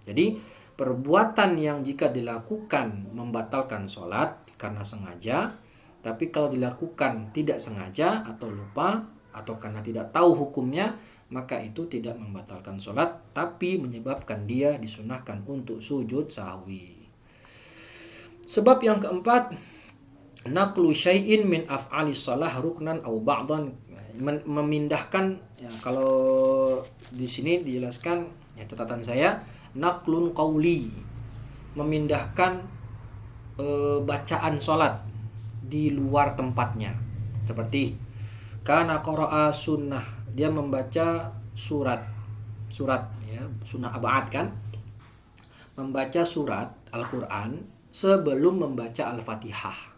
Jadi perbuatan yang jika dilakukan membatalkan sholat karena sengaja, tapi kalau dilakukan tidak sengaja atau lupa atau karena tidak tahu hukumnya, maka itu tidak membatalkan sholat, tapi menyebabkan dia disunahkan untuk sujud sahwi. Sebab yang keempat, naqlu syai'in min af'alis shalah ruknan au ba'dan, memindahkan, ya, kalau di sini dijelaskan, ya, catatan saya, naqlun qauli, memindahkan bacaan sholat di luar tempatnya. Seperti kana qara'a sunnah, dia membaca surat ya, sunnah ab'ad kan, membaca surat Al-Quran sebelum membaca Al-Fatihah.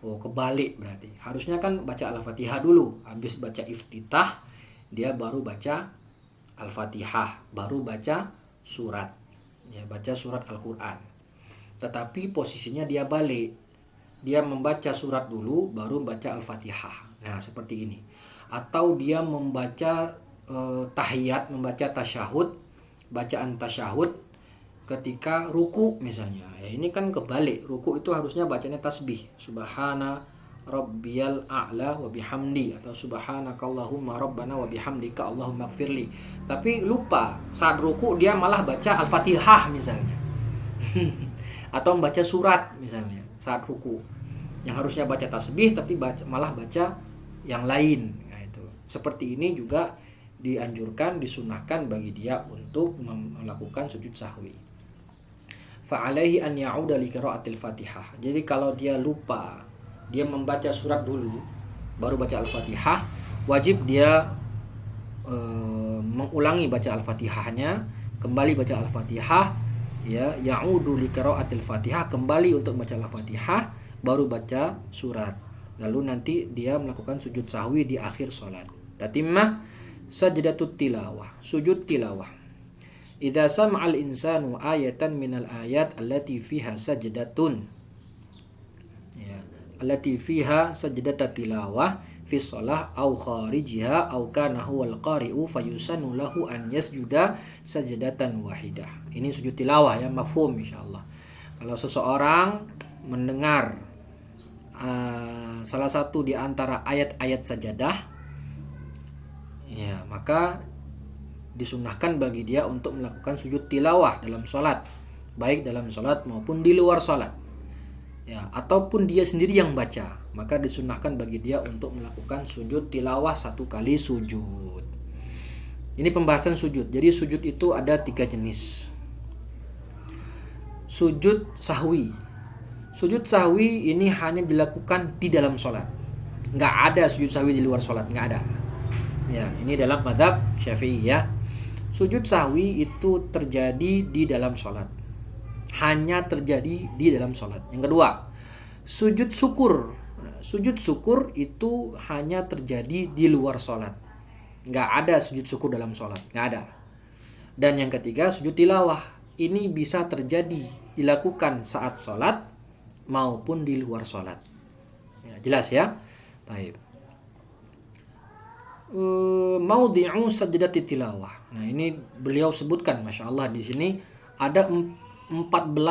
Oh, kebalik berarti. Harusnya kan baca Al-Fatihah dulu, habis baca iftitah dia baru baca Al-Fatihah, baru baca surat, ya, baca surat Al-Quran. Tetapi posisinya dia balik, dia membaca surat dulu baru baca Al-Fatihah. Nah, seperti ini. Atau dia membaca tahiyat, membaca tasyahud, bacaan tasyahud ketika ruku misalnya. Ya, ini kan kebalik. Ruku itu harusnya bacanya tasbih, subhana rabbiyal a'la wa bihamdi, atau subhanakallahumma rabbana wa bihamdika allahumma ighfirli. Tapi lupa, saat ruku dia malah baca Al-Fatihah misalnya. Atau membaca surat misalnya saat ruku, yang harusnya baca tasbih tapi malah baca yang lain. Nah, itu seperti ini juga dianjurkan, disunahkan bagi dia untuk melakukan sujud sahwi. Fa'alaihi an ya'uda li qira'atil Fatihah. Jadi kalau dia lupa, dia membaca surat dulu baru baca Al-Fatihah, wajib dia mengulangi baca Al-Fatihahnya, kembali baca Al-Fatihah, ya, ya'udu li qira'atil Fatihah, kembali untuk baca Al-Fatihah, baru baca surat. Lalu nanti dia melakukan sujud sahwi di akhir sholat. Tatimmah sajdatut tilawah, sujud tilawah. Idza sama'al insanu ayatan minal ayat allati fiha sajdatun, ya, allati fiha sajdatat tilawah fi shalah au kharijiha au kana huwal qari'u fayusannu lahu an yasjuda sajdatan wahidah. Ini sujud tilawah, ya, mafhum insyaallah. Kalau seseorang mendengar salah satu di antara ayat-ayat sajadah, ya, maka disunahkan bagi dia untuk melakukan sujud tilawah dalam sholat, baik dalam sholat maupun di luar sholat, ya, ataupun dia sendiri yang baca, maka disunahkan bagi dia untuk melakukan sujud tilawah 1 kali sujud. Ini pembahasan sujud. Jadi sujud itu ada 3 jenis. Sujud sahwi. Sujud sahwi ini hanya dilakukan di dalam sholat. Nggak ada sujud sahwi di luar sholat, nggak ada. Ya, ini dalam mazhab Syafi'i, ya. Sujud sahwi itu terjadi di dalam sholat. Hanya terjadi di dalam sholat. Yang kedua, sujud syukur. sujud syukur itu hanya terjadi di luar sholat. Nggak ada sujud syukur dalam sholat, nggak ada. Dan yang ketiga, sujud tilawah. Ini bisa terjadi dilakukan saat sholat maupun di luar sholat. Ya, jelas ya? Taib. Maudhi'u sajdati tilawah. Nah, ini beliau sebutkan, Masya Allah, di sini ada 14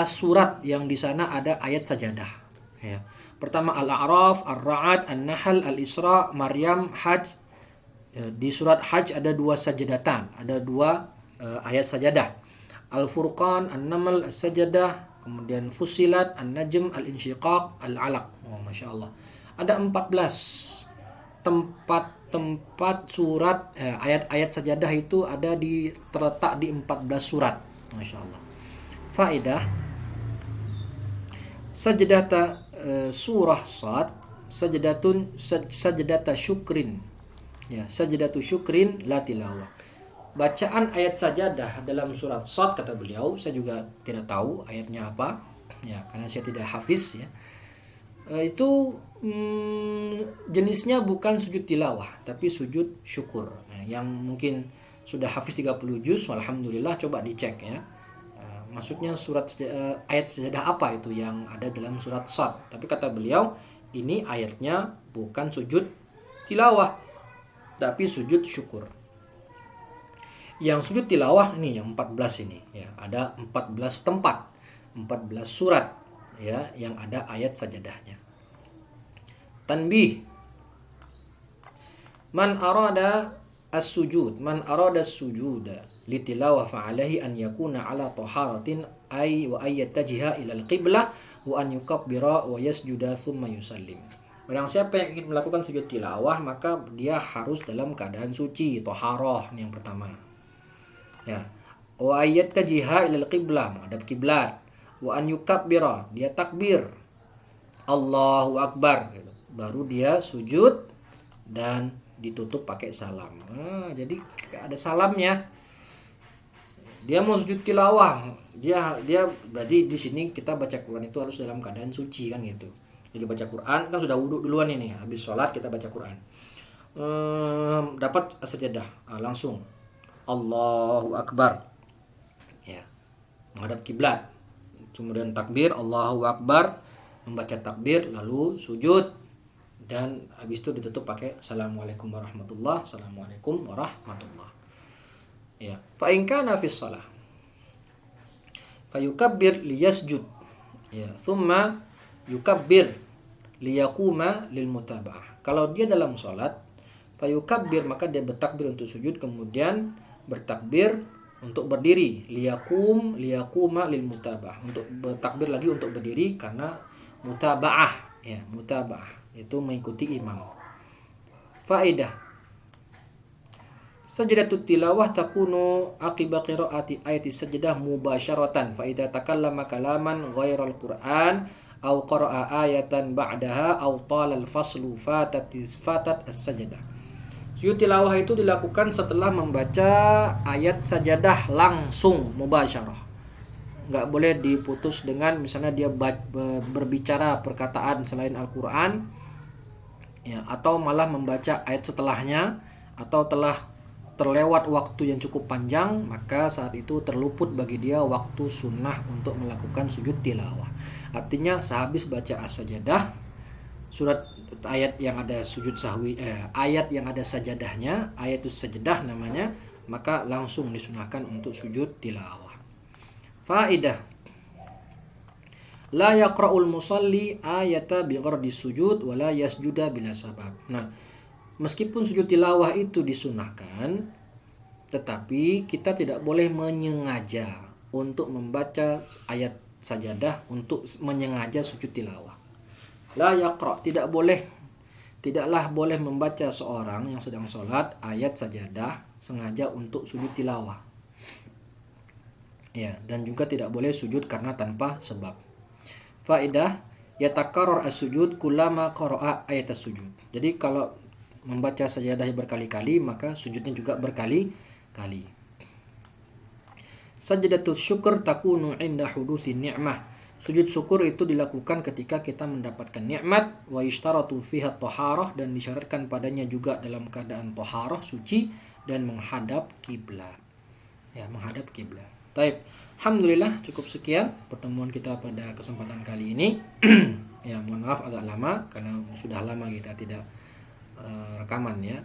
surat yang di sana ada ayat sajadah. Ya. Pertama Al-A'raf, Ar-Ra'd, An-Nahl, Al-Isra, Maryam, Hajj. Di surat Hajj ada 2 sajadatan, ada 2 ayat sajadah. Al-Furqan, An-Naml, As-Sajadah, kemudian Fussilat, An-Najm, Al-Insyiqaq, Al-Alaq. Oh, Masya Allah. Ada 14 tempat surat ayat-ayat sajadah itu ada terletak di 14 surat. Masya Allah. Faedah sajdata surah Sad sajdata syukrin. Ya, sajdatu syukrin la tilawah. Bacaan ayat sajadah dalam surat Sad, kata beliau, saya juga tidak tahu ayatnya apa, ya, karena saya tidak hafiz, ya. Itu jenisnya bukan sujud tilawah, tapi sujud syukur. Nah, yang mungkin sudah hafiz 30 juz, alhamdulillah, coba dicek, ya. Maksudnya ayat sajadah apa itu yang ada dalam surat Sad. Tapi kata beliau, ini ayatnya bukan sujud tilawah, tapi sujud syukur. Yang sujud tilawah ini yang 14 ini, ya, ada 14 tempat, 14 surat, ya, yang ada ayat sajadahnya. Tanbih. Man arada as-sujud, man arada as-sujuda li tilawah fa alaihi an yakuna ala taharatin wa yattajiha ila al-qiblah wa an yukabbira wa yasjuda thumma yusallim. Barang siapa yang ingin melakukan sujud tilawah, maka dia harus dalam keadaan suci, taharah, ini yang pertama. Ya. Wa yattajiha ila al-qiblah, menghadap kiblat. Wa an yukabbira, dia takbir. Allahu akbar, gitu. Baru dia sujud dan ditutup pakai salam. Nah, jadi ada salamnya. Dia mau sujud tilawah, dia berarti di sini kita baca Quran itu harus dalam keadaan suci, kan gitu. Jadi baca Quran kan sudah wudhu duluan ini, habis sholat kita baca Quran. Dapat sajadah, langsung Allahu akbar. Ya. Menghadap kiblat. Kemudian takbir Allahu akbar, membaca takbir lalu sujud. Dan habis itu ditutup pakai Assalamualaikum warahmatullah, Assalamualaikum warahmatullah. Ya, fa in kana fi shalah fa yukabbir liyasjud. Ya, thumma yukabbir liyaquma lil mutaba'ah. Kalau dia dalam salat, fa yukabbir, maka dia bertakbir untuk sujud, kemudian bertakbir untuk berdiri, liyaquma lil mutaba'ah, untuk bertakbir lagi untuk berdiri karena mutaba'ah, ya, mutaba'ah itu mengikuti imam. Faedah sajdatut tilawah takunu aqiba qiraati ayati sajdah mubasyaratan fa idza takallama kalaman ghairal Qur'an aw qara'a ayatan ba'daha aw tala al-faslu fatat as-sajdah. Sujud tilawah itu dilakukan setelah membaca ayat sajadah langsung mubasyarah. Enggak boleh diputus dengan misalnya dia berbicara perkataan selain Al-Qur'an, ya, atau malah membaca ayat setelahnya, atau telah terlewat waktu yang cukup panjang, maka saat itu terluput bagi dia waktu sunnah untuk melakukan sujud tilawah. Artinya sehabis baca as-sajadah, surat ayat yang ada sujud sahwi, ayat yang ada sajadahnya, ayatus sajadah namanya, maka langsung disunahkan untuk sujud tilawah. Faedah la yaqra'ul musalli ayata bighardi sujud wa la yasjuda bila sabab. Nah, meskipun sujud tilawah itu disunahkan, tetapi kita tidak boleh menyengaja untuk membaca ayat sajadah untuk menyengaja sujud tilawah. La yaqra', tidaklah boleh membaca seorang yang sedang sholat ayat sajadah sengaja untuk sujud tilawah. Ya, dan juga tidak boleh sujud karena tanpa sebab. Faedah yatakarrar as-sujud kullama qara'a ayat as-sujud. Jadi kalau membaca sajadah berkali-kali, maka sujudnya juga berkali-kali. Sajdatul syukur takunu inda hudusin ni'mah. Sujud syukur itu dilakukan ketika kita mendapatkan nikmat, wa yushtaratu fiha thaharah, dan disyaratkan padanya juga dalam keadaan thaharah, suci, dan menghadap kiblat. Ya, menghadap kiblat. Baik. Alhamdulillah, cukup sekian pertemuan kita pada kesempatan kali ini. Ya, mohon maaf agak lama karena sudah lama kita tidak rekaman ya.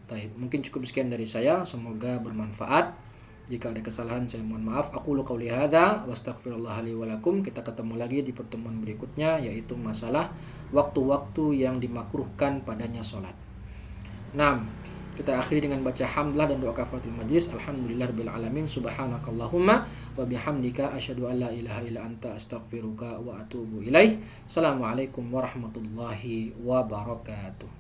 Baik, mungkin cukup sekian dari saya, semoga bermanfaat. Jika ada kesalahan saya mohon maaf. Aqulu qouli hadza wa astaghfirullah li wa lakum. Kita ketemu lagi di pertemuan berikutnya, yaitu masalah waktu-waktu yang dimakruhkan padanya salat. 6. Kita akhiri dengan baca hamdalah dan doa kafaratul majlis. Alhamdulillahirabbil alamin. Subhanakallahumma wa bihamdika asyhadu an la ilaha illa anta astaghfiruka wa atubu ilaik. Assalamualaikum warahmatullahi wabarakatuh.